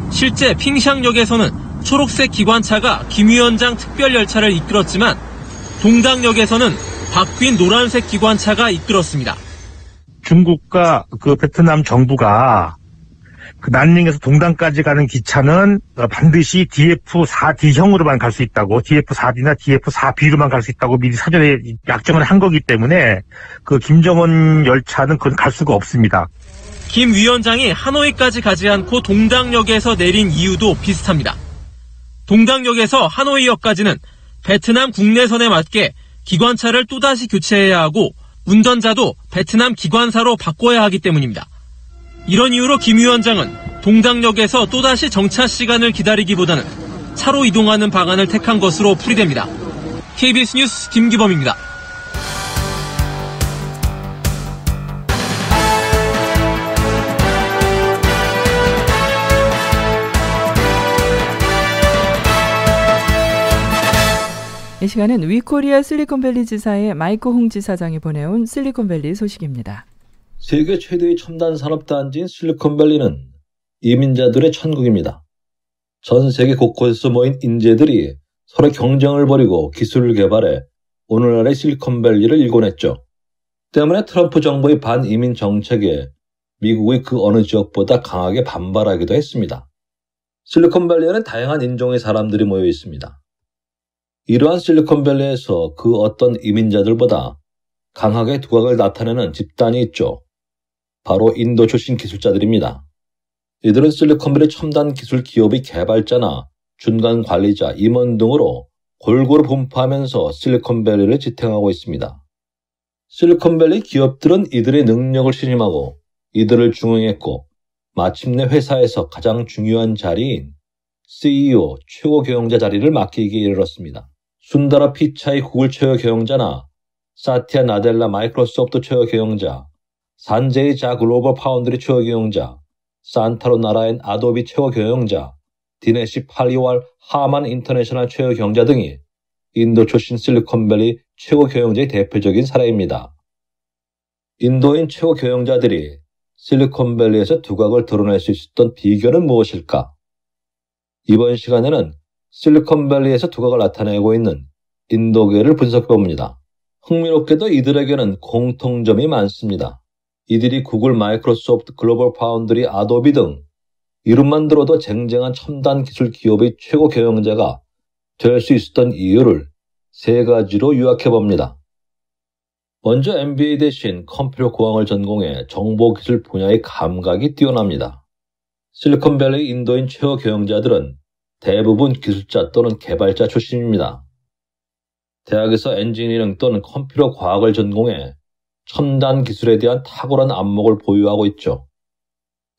V: 실제 핑샹역에서는 초록색 기관차가 김 위원장 특별열차를 이끌었지만 동당역에서는 바뀐 노란색 기관차가 이끌었습니다.
W: 중국과 베트남 정부가 난닝에서 동당까지 가는 기차는 반드시 DF4D형으로만 갈 수 있다고, DF4D나 DF4B로만 갈 수 있다고 미리 사전에 약정을 한 거기 때문에 김정은 열차는 그건 갈 수가 없습니다.
V: 김 위원장이 하노이까지 가지 않고 동당역에서 내린 이유도 비슷합니다. 동당역에서 하노이역까지는 베트남 국내선에 맞게 기관차를 또다시 교체해야 하고 운전자도 베트남 기관사로 바꿔야 하기 때문입니다. 이런 이유로 김 위원장은 동당역에서 또다시 정차 시간을 기다리기보다는 차로 이동하는 방안을 택한 것으로 풀이됩니다. KBS 뉴스 김기범입니다.
B: 이 시간은 위코리아 실리콘밸리 지사의 마이크 홍 지사장이 보내온 실리콘밸리 소식입니다.
X: 세계 최대의 첨단 산업단지인 실리콘밸리는 이민자들의 천국입니다. 전 세계 곳곳에서 모인 인재들이 서로 경쟁을 벌이고 기술을 개발해 오늘날의 실리콘밸리를 일궈냈죠. 때문에 트럼프 정부의 반이민 정책에 미국의 그 어느 지역보다 강하게 반발하기도 했습니다. 실리콘밸리에는 다양한 인종의 사람들이 모여 있습니다. 이러한 실리콘밸리에서 그 어떤 이민자들보다 강하게 두각을 나타내는 집단이 있죠. 바로 인도 출신 기술자들입니다. 이들은 실리콘밸리 첨단 기술 기업의 개발자나 중간 관리자, 임원 등으로 골고루 분포하면서 실리콘밸리를 지탱하고 있습니다. 실리콘밸리 기업들은 이들의 능력을 신임하고 이들을 중용했고 마침내 회사에서 가장 중요한 자리인 CEO, 최고 경영자 자리를 맡기기에 이르렀습니다. 순다라 피차이 구글 최고 경영자나 사티아 나델라 마이크로소프트 최고 경영자, 산제이 자 글로벌 파운드리 최고 경영자, 산타로 나라엔 아도비 최고 경영자, 디네시 팔리왈 하만 인터내셔널 최고 경영자 등이 인도 출신 실리콘밸리 최고 경영자의 대표적인 사례입니다. 인도인 최고 경영자들이 실리콘밸리에서 두각을 드러낼 수 있었던 비결은 무엇일까? 이번 시간에는 실리콘밸리에서 두각을 나타내고 있는 인도계를 분석해봅니다. 흥미롭게도 이들에게는 공통점이 많습니다. 이들이 구글, 마이크로소프트, 글로벌 파운드리, 아도비 등 이름만 들어도 쟁쟁한 첨단 기술 기업의 최고 경영자가 될 수 있었던 이유를 세 가지로 요약해봅니다. 먼저 MBA 대신 컴퓨터 공학을 전공해 정보기술 분야의 감각이 뛰어납니다. 실리콘밸리 인도인 최고 경영자들은 대부분 기술자 또는 개발자 출신입니다. 대학에서 엔지니어링 또는 컴퓨터 과학을 전공해 첨단 기술에 대한 탁월한 안목을 보유하고 있죠.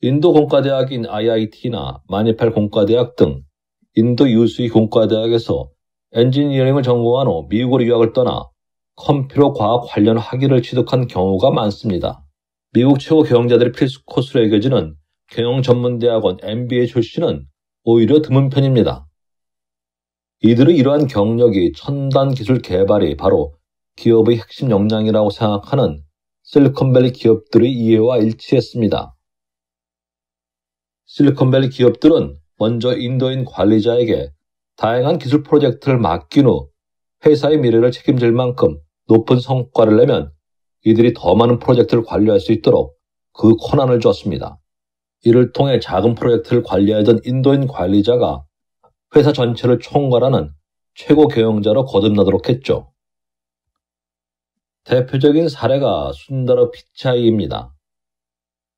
X: 인도 공과대학인 IIT나 마니팔 공과대학 등 인도 유수의 공과대학에서 엔지니어링을 전공한 후 미국으로 유학을 떠나 컴퓨터 과학 관련 학위를 취득한 경우가 많습니다. 미국 최고 경영자들의 필수 코스로 여겨지는 경영전문대학원 MBA 출신은 오히려 드문 편입니다. 이들의 이러한 경력이 첨단 기술 개발이 바로 기업의 핵심 역량이라고 생각하는 실리콘밸리 기업들의 이해와 일치했습니다. 실리콘밸리 기업들은 먼저 인도인 관리자에게 다양한 기술 프로젝트를 맡긴 후 회사의 미래를 책임질 만큼 높은 성과를 내면 이들이 더 많은 프로젝트를 관리할 수 있도록 그 권한을 줬습니다. 이를 통해 작은 프로젝트를 관리하던 인도인 관리자가 회사 전체를 총괄하는 최고 경영자로 거듭나도록 했죠. 대표적인 사례가 순다라 피차이입니다.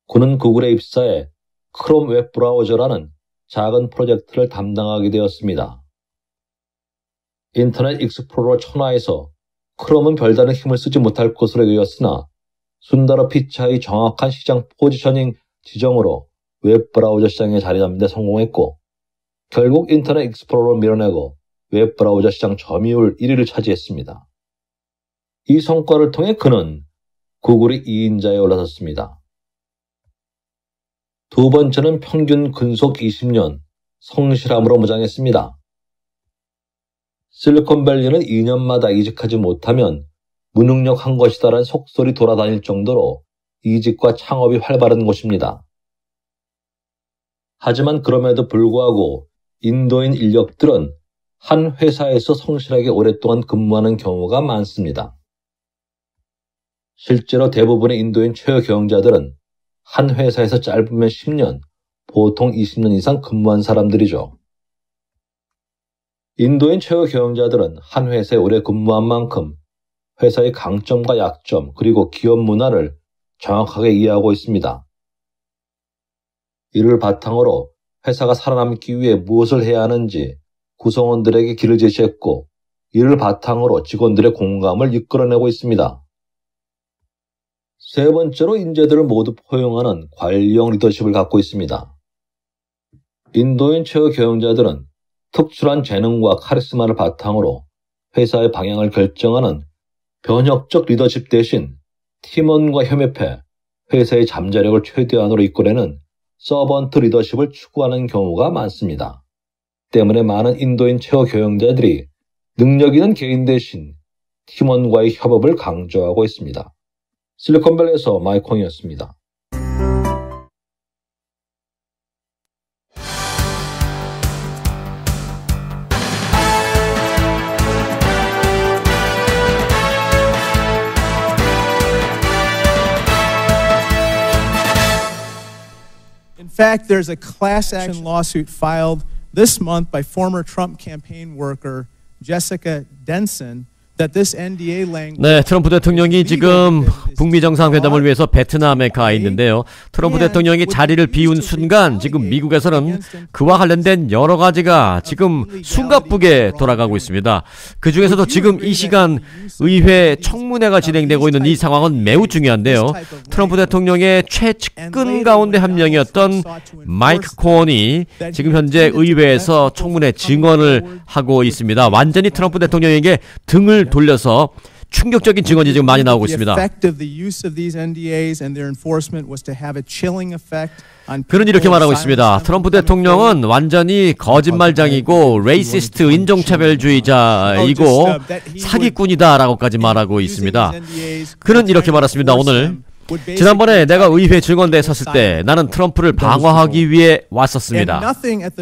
X: 그는 구글에 입사해 크롬 웹 브라우저라는 작은 프로젝트를 담당하게 되었습니다. 인터넷 익스플로러 천하에서 크롬은 별다른 힘을 쓰지 못할 것으로 여겼으나 순다라 피차이의 정확한 시장 포지셔닝 지정으로 웹 브라우저 시장에 자리 잡는 데 성공했고 결국 인터넷 익스플로러를 밀어내고 웹 브라우저 시장 점유율 1위를 차지했습니다. 이 성과를 통해 그는 구글의 2인자에 올라섰습니다. 두 번째는 평균 근속 20년, 성실함으로 무장했습니다. 실리콘밸리는 2년마다 이직하지 못하면 무능력한 것이다라는 속설이 돌아다닐 정도로 이직과 창업이 활발한 곳입니다. 하지만 그럼에도 불구하고 인도인 인력들은 한 회사에서 성실하게 오랫동안 근무하는 경우가 많습니다. 실제로 대부분의 인도인 최고 경영자들은 한 회사에서 짧으면 10년, 보통 20년 이상 근무한 사람들이죠. 인도인 최고 경영자들은 한 회사에 오래 근무한 만큼 회사의 강점과 약점 그리고 기업 문화를 정확하게 이해하고 있습니다. 이를 바탕으로 회사가 살아남기 위해 무엇을 해야 하는지 구성원들에게 길을 제시했고 이를 바탕으로 직원들의 공감을 이끌어내고 있습니다. 세 번째로 인재들을 모두 포용하는 관리형 리더십을 갖고 있습니다. 인도인 최고 경영자들은 특출한 재능과 카리스마를 바탕으로 회사의 방향을 결정하는 변혁적 리더십 대신 팀원과 협업해 회사의 잠재력을 최대한으로 이끌어내는 서번트 리더십을 추구하는 경우가 많습니다. 때문에 많은 인도인 최고 경영자들이 능력 있는 개인 대신 팀원과의 협업을 강조하고 있습니다. 실리콘밸리에서 마이콩이었습니다.
D: In fact, there's a class action lawsuit filed this month by former Trump campaign worker Jessica Denson that this NDA language.
A: 네, 트럼프 대통령이 지금 북미 정상회담을 위해서 베트남에 가 있는데요. 트럼프 대통령이 자리를 비운 순간 지금 미국에서는 그와 관련된 여러 가지가 지금 숨가쁘게 돌아가고 있습니다. 그 중에서도 지금 이 시간 의회 청문회가 진행되고 있는 이 상황은 매우 중요한데요. 트럼프 대통령의 최측근 가운데 한 명이었던 마이크 코언이 지금 현재 의회에서 청문회 증언을 하고 있습니다. 완전히 트럼프 대통령에게 등을 돌려서 충격적인 증언이 지금 많이 나오고 있습니다. 그는 이렇게 말하고 있습니다. 트럼프 대통령은 완전히 거짓말장이고 레이시스트 인종차별주의자이고 사기꾼이다라고까지 말하고 있습니다. 그는 이렇게 말했습니다. 오늘 지난번에 내가 의회 증언대에 섰을 때 나는 트럼프를 방어하기 위해 왔었습니다.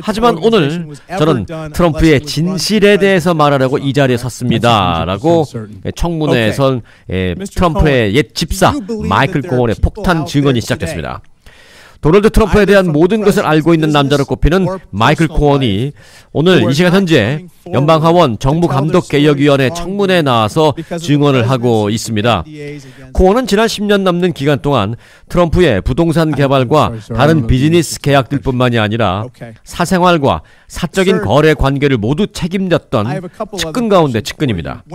A: 하지만 오늘 저는 트럼프의 진실에 대해서 말하려고 이 자리에 섰습니다. 라고 청문회에선 트럼프의 옛 집사 마이클 코언의 폭탄 증언이 시작됐습니다. 도널드 트럼프에 대한 모든 것을 알고 있는 남자로 꼽히는 마이클 코언이 오늘 이 시간 현재 연방하원 정부감독개혁위원회 청문회에 나와서 증언을 하고 있습니다. 코언은 지난 10년 넘는 기간 동안 트럼프의 부동산 개발과 다른 비즈니스 계약들뿐만이 아니라 사생활과 사적인 거래 관계를 모두 책임졌던 측근 가운데 측근입니다.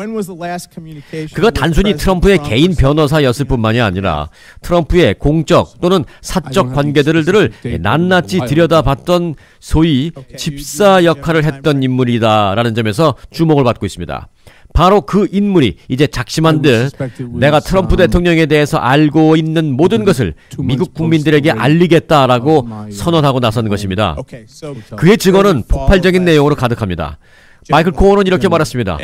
A: 그가 단순히 트럼프의 개인 변호사였을 뿐만이 아니라 트럼프의 공적 또는 사적 관계들을 낱낱이 들여다봤던 소위 집사 역할을 했던 인물이다라는 점에서 주목을 받고 있습니다. 바로 그 인물이 이제 작심한 듯 내가 트럼프 대통령에 대해서 알고 있는 모든 것을 미국 국민들에게 알리겠다라고 선언하고 나선 것입니다. 그의 증언은 폭발적인 내용으로 가득합니다. 마이클 코언은 이렇게 말했습니다.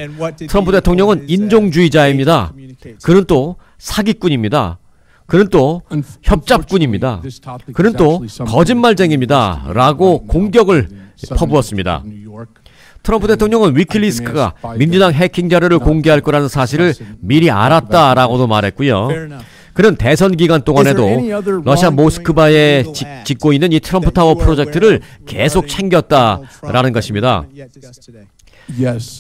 A: 트럼프 대통령은 인종주의자입니다. 그는 또 사기꾼입니다. 그는 또 협잡꾼입니다. 그는 또 거짓말쟁입니다. 라고 공격을 퍼부었습니다. 트럼프 대통령은 위키리스크가 민주당 해킹 자료를 공개할 거라는 사실을 미리 알았다라고도 말했고요. 그는 대선 기간 동안에도 러시아 모스크바에 짓고 있는 이 트럼프 타워 프로젝트를 계속 챙겼다라는 것입니다.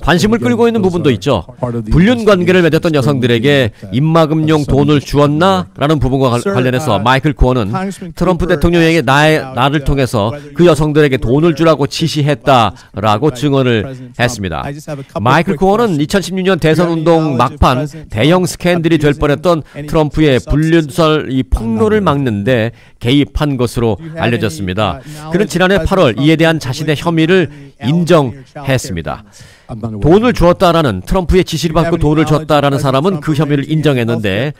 A: 관심을 끌고 있는 부분도 있죠. 불륜 관계를 맺었던 여성들에게 입막음용 돈을 주었나? 라는 부분과 관련해서 마이클 코언은 트럼프 대통령에게 나를 통해서 그 여성들에게 돈을 주라고 지시했다라고 증언을 했습니다. 마이클 코언은 2016년 대선운동 막판 대형 스캔들이 될 뻔했던 트럼프의 불륜설 이 폭로를 막는데 개입한 것으로 알려졌습니다. 그는 지난해 8월 이에 대한 자신의 혐의를 인정했습니다. 돈을 주었다라는 트럼프의 지시를 받고 돈을 줬다라는 사람은 그 혐의를 인정했는데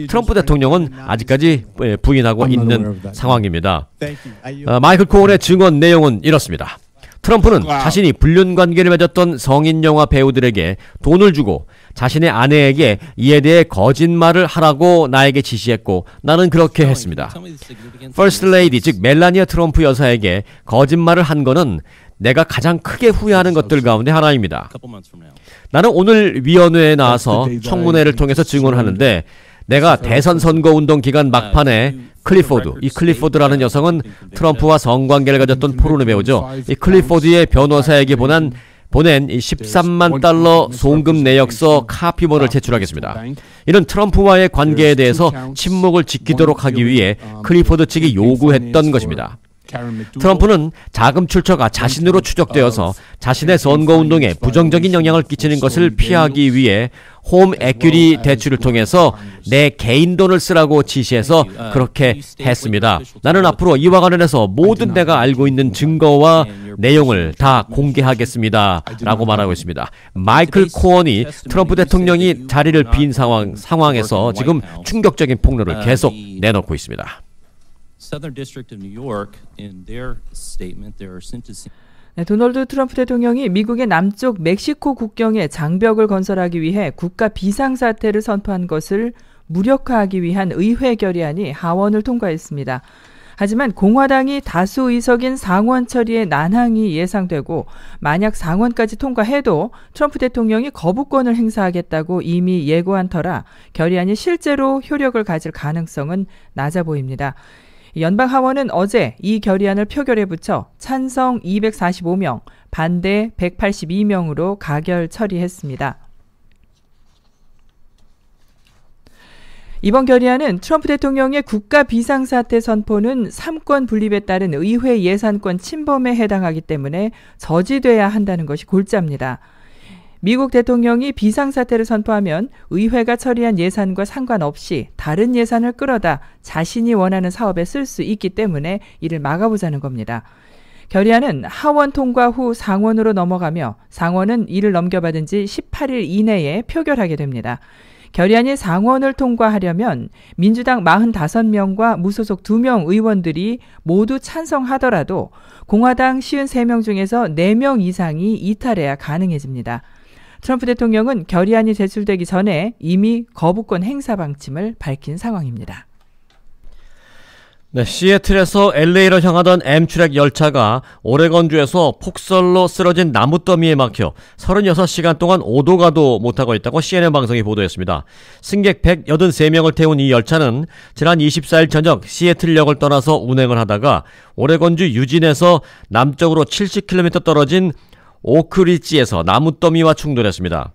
A: 트럼프 대통령은 아직까지 부인하고 있는 상황입니다. 마이클 코언의 증언 내용은 이렇습니다. 트럼프는 자신이 불륜 관계를 맺었던 성인 영화 배우들에게 돈을 주고 자신의 아내에게 이에 대해 거짓말을 하라고 나에게 지시했고 나는 그렇게 했습니다. 퍼스트 레이디 즉 멜라니아 트럼프 여사에게 거짓말을 한 거는 내가 가장 크게 후회하는 것들 가운데 하나입니다. 나는 오늘 위원회에 나와서 청문회를 통해서 증언하는데 내가 대선 선거운동 기간 막판에 이 클리포드라는 여성은 트럼프와 성관계를 가졌던 포르노 배우죠. 이 클리포드의 변호사에게 보낸 이 13만 달러 송금 내역서 카피본을 제출하겠습니다. 이는 트럼프와의 관계에 대해서 침묵을 지키도록 하기 위해 클리포드 측이 요구했던 것입니다. 트럼프는 자금 출처가 자신으로 추적되어서 자신의 선거운동에 부정적인 영향을 끼치는 것을 피하기 위해 홈 에퀴티 대출을 통해서 내 개인 돈을 쓰라고 지시해서 그렇게 했습니다. 나는 앞으로 이와 관련해서 모든 내가 알고 있는 증거와 내용을 다 공개하겠습니다. 라고 말하고 있습니다. 마이클 코언이 트럼프 대통령이 자리를 빈 상황에서 지금 충격적인 폭로를 계속 내놓고 있습니다.
B: 도널드 트럼프 대통령이 미국의 남쪽 멕시코 국경에 장벽을 건설하기 위해 국가 비상사태를 선포한 것을 무력화하기 위한 의회 결의안이 하원을 통과했습니다. 하지만 공화당이 다수 의석인 상원 처리에 난항이 예상되고 만약 상원까지 통과해도 트럼프 대통령이 거부권을 행사하겠다고 이미 예고한 터라 결의안이 실제로 효력을 가질 가능성은 낮아 보입니다. 연방하원은 어제 이 결의안을 표결에 붙여 찬성 245명, 반대 182명으로 가결 처리했습니다. 이번 결의안은 트럼프 대통령의 국가 비상사태 선포는 3권 분립에 따른 의회 예산권 침범에 해당하기 때문에 저지돼야 한다는 것이 골자입니다. 미국 대통령이 비상사태를 선포하면 의회가 처리한 예산과 상관없이 다른 예산을 끌어다 자신이 원하는 사업에 쓸 수 있기 때문에 이를 막아보자는 겁니다. 결의안은 하원 통과 후 상원으로 넘어가며 상원은 이를 넘겨받은 지 18일 이내에 표결하게 됩니다. 결의안이 상원을 통과하려면 민주당 45명과 무소속 2명 의원들이 모두 찬성하더라도 공화당 53명 중에서 4명 이상이 이탈해야 가능해집니다. 트럼프 대통령은 결의안이 제출되기 전에 이미 거부권 행사 방침을 밝힌 상황입니다.
A: 네, 시애틀에서 LA로 향하던 M트랙 열차가 오레건주에서 폭설로 쓰러진 나무 더미에 막혀 36시간 동안 오도 가도 못하고 있다고 CNN 방송이 보도했습니다. 승객 183명을 태운 이 열차는 지난 24일 저녁 시애틀역을 떠나서 운행을 하다가 오레건주 유진에서 남쪽으로 70km 떨어진 오크리지에서 나무 더미와 충돌했습니다.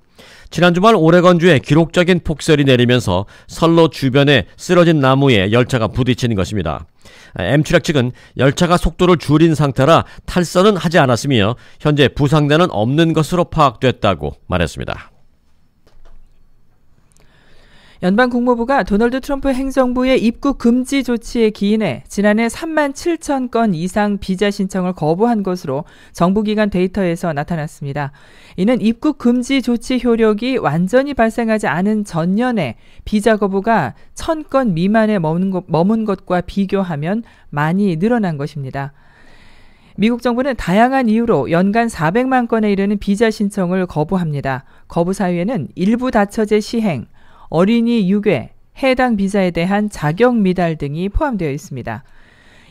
A: 지난 주말 오레건주에 기록적인 폭설이 내리면서 선로 주변에 쓰러진 나무에 열차가 부딪히는 것입니다. M트랙 측은 열차가 속도를 줄인 상태라 탈선은 하지 않았으며 현재 부상자는 없는 것으로 파악됐다고 말했습니다.
B: 연방 국무부가 도널드 트럼프 행정부의 입국 금지 조치에 기인해 지난해 3만 7천 건 이상 비자 신청을 거부한 것으로 정부기관 데이터에서 나타났습니다. 이는 입국 금지 조치 효력이 완전히 발생하지 않은 전년에 비자 거부가 1,000건 미만에 머문 것과 비교하면 많이 늘어난 것입니다. 미국 정부는 다양한 이유로 연간 400만 건에 이르는 비자 신청을 거부합니다. 거부 사유에는 일부 다처제 시행, 어린이 유괴, 해당 비자에 대한 자격 미달 등이 포함되어 있습니다.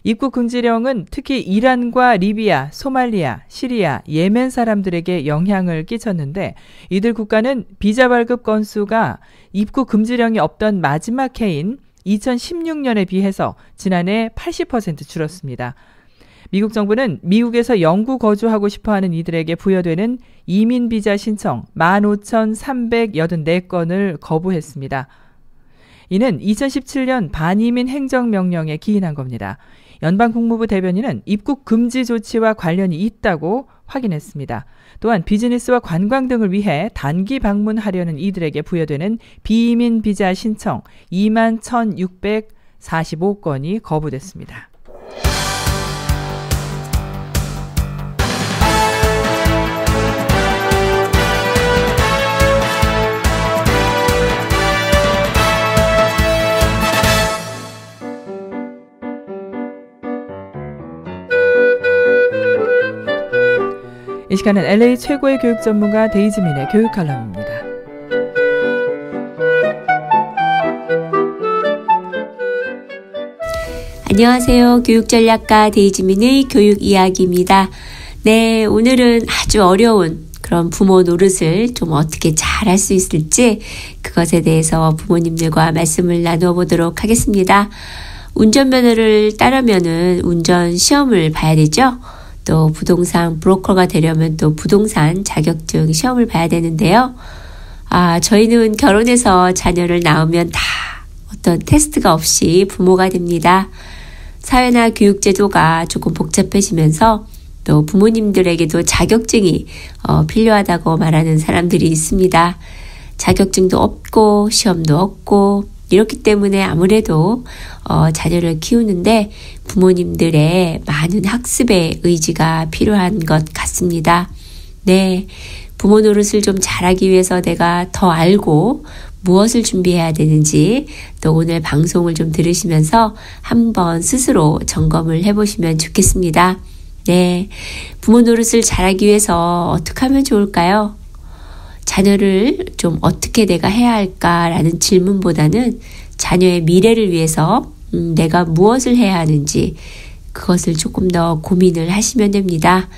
B: 입국 금지령은 특히 이란과 리비아, 소말리아, 시리아, 예멘 사람들에게 영향을 끼쳤는데 이들 국가는 비자 발급 건수가 입국 금지령이 없던 마지막 해인 2016년에 비해서 지난해 80% 줄었습니다. 미국 정부는 미국에서 영구 거주하고 싶어하는 이들에게 부여되는 이민 비자 신청 15,384건을 거부했습니다. 이는 2017년 반이민 행정명령에 기인한 겁니다. 연방 국무부 대변인은 입국 금지 조치와 관련이 있다고 확인했습니다. 또한 비즈니스와 관광 등을 위해 단기 방문하려는 이들에게 부여되는 비이민 비자 신청 21,645건이 거부됐습니다. 이 시간은 LA 최고의 교육 전문가 데이지민의 교육 칼럼입니다.
E: 안녕하세요. 교육전략가 데이지민의 교육 이야기입니다. 네, 오늘은 아주 어려운 그런 부모 노릇을 좀 어떻게 잘 할 수 있을지 그것에 대해서 부모님들과 말씀을 나누어 보도록 하겠습니다. 운전면허를 따려면은 운전 시험을 봐야 되죠. 또 부동산 브로커가 되려면 또 부동산 자격증 시험을 봐야 되는데요. 저희는 결혼해서 자녀를 낳으면 다 어떤 테스트가 없이 부모가 됩니다. 사회나 교육 제도가 조금 복잡해지면서 또 부모님들에게도 자격증이 필요하다고 말하는 사람들이 있습니다. 자격증도 없고 시험도 없고 이렇기 때문에 아무래도 자녀를 키우는데 부모님들의 많은 학습의 의지가 필요한 것 같습니다. 네, 부모 노릇을 좀 잘하기 위해서 내가 더 알고 무엇을 준비해야 되는지 또 오늘 방송을 좀 들으시면서 한번 스스로 점검을 해보시면 좋겠습니다. 네, 부모 노릇을 잘하기 위해서 어떻게 하면 좋을까요? 자녀를 좀 어떻게 내가 해야 할까라는 질문보다는 자녀의 미래를 위해서 내가 무엇을 해야 하는지 그것을 조금 더 고민을 하시면 됩니다.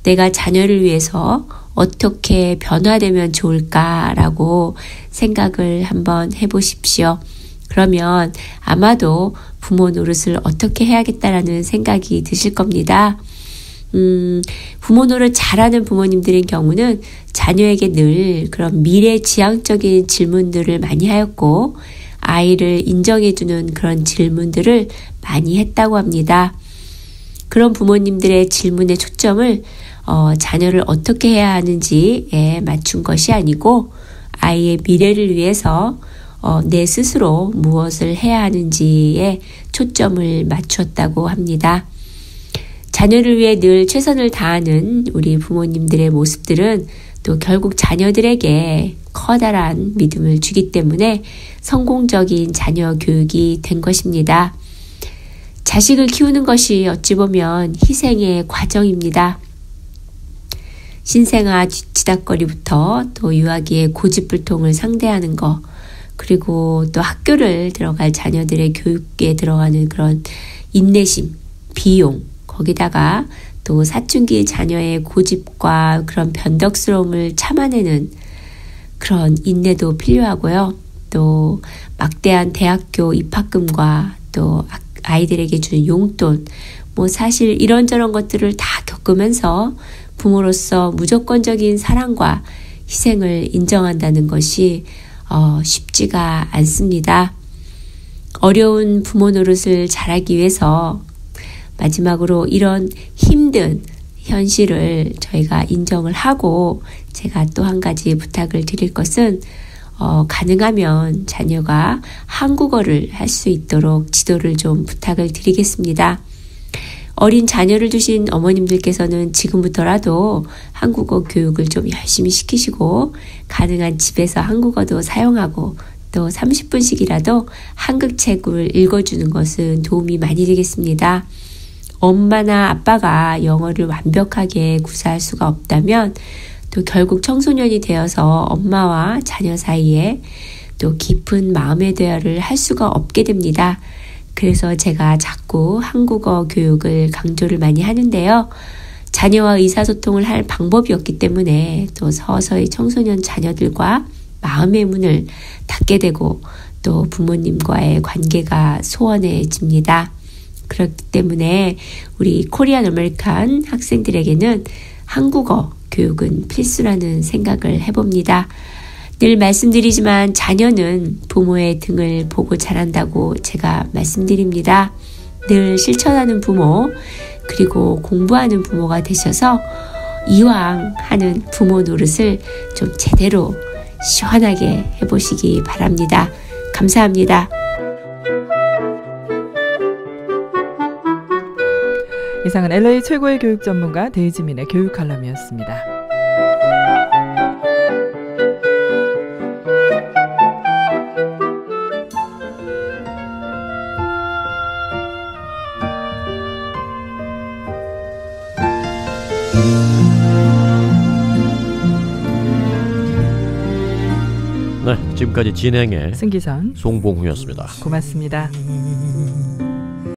E: 내가 자녀를 위해서 어떻게 변화되면 좋을까라고 생각을 한번 해보십시오. 그러면 아마도 부모 노릇을 어떻게 해야겠다라는 생각이 드실 겁니다. 부모 노릇 잘하는 부모님들인 경우는 자녀에게 늘 그런 미래지향적인 질문들을 많이 하였고 아이를 인정해주는 그런 질문들을 많이 했다고 합니다. 그런 부모님들의 질문의 초점을 자녀를 어떻게 해야 하는지에 맞춘 것이 아니고 아이의 미래를 위해서 내 스스로 무엇을 해야 하는지에 초점을 맞췄다고 합니다. 자녀를 위해 늘 최선을 다하는 우리 부모님들의 모습들은 또 결국 자녀들에게 커다란 믿음을 주기 때문에 성공적인 자녀 교육이 된 것입니다. 자식을 키우는 것이 어찌 보면 희생의 과정입니다. 신생아 뒤치다거리부터 또 유아기의 고집불통을 상대하는 것, 그리고 또 학교를 들어갈 자녀들의 교육에 들어가는 그런 인내심, 비용, 거기다가 또 사춘기 자녀의 고집과 그런 변덕스러움을 참아내는 그런 인내도 필요하고요. 또 막대한 대학교 입학금과 또 아이들에게 주는 용돈, 사실 이런저런 것들을 다 겪으면서 부모로서 무조건적인 사랑과 희생을 인정한다는 것이 쉽지가 않습니다. 어려운 부모 노릇을 잘하기 위해서 마지막으로 이런 힘든 현실을 저희가 인정을 하고 제가 또 한 가지 부탁을 드릴 것은 가능하면 자녀가 한국어를 할 수 있도록 지도를 좀 부탁을 드리겠습니다. 어린 자녀를 두신 어머님들께서는 지금부터라도 한국어 교육을 좀 열심히 시키시고 가능한 집에서 한국어도 사용하고 또 30분씩이라도 한글 책을 읽어주는 것은 도움이 많이 되겠습니다. 엄마나 아빠가 영어를 완벽하게 구사할 수가 없다면 또 결국 청소년이 되어서 엄마와 자녀 사이에 또 깊은 마음의 대화를 할 수가 없게 됩니다. 그래서 제가 자꾸 한국어 교육을 강조를 많이 하는데요. 자녀와 의사소통을 할 방법이 없기 때문에 또 서서히 청소년 자녀들과 마음의 문을 닫게 되고 또 부모님과의 관계가 소원해집니다. 그렇기 때문에 우리 코리안 아메리칸 학생들에게는 한국어 교육은 필수라는 생각을 해봅니다. 늘 말씀드리지만 자녀는 부모의 등을 보고 자란다고 제가 말씀드립니다. 늘 실천하는 부모 그리고 공부하는 부모가 되셔서 이왕 하는 부모 노릇을 좀 제대로 시원하게 해보시기 바랍니다. 감사합니다.
B: 이상은 LA 최고의 교육 전문가 데이지민의 교육 칼럼이었습니다.
A: 네, 지금까지 진행의
B: 승기선,
A: 송봉후였습니다.
B: 고맙습니다.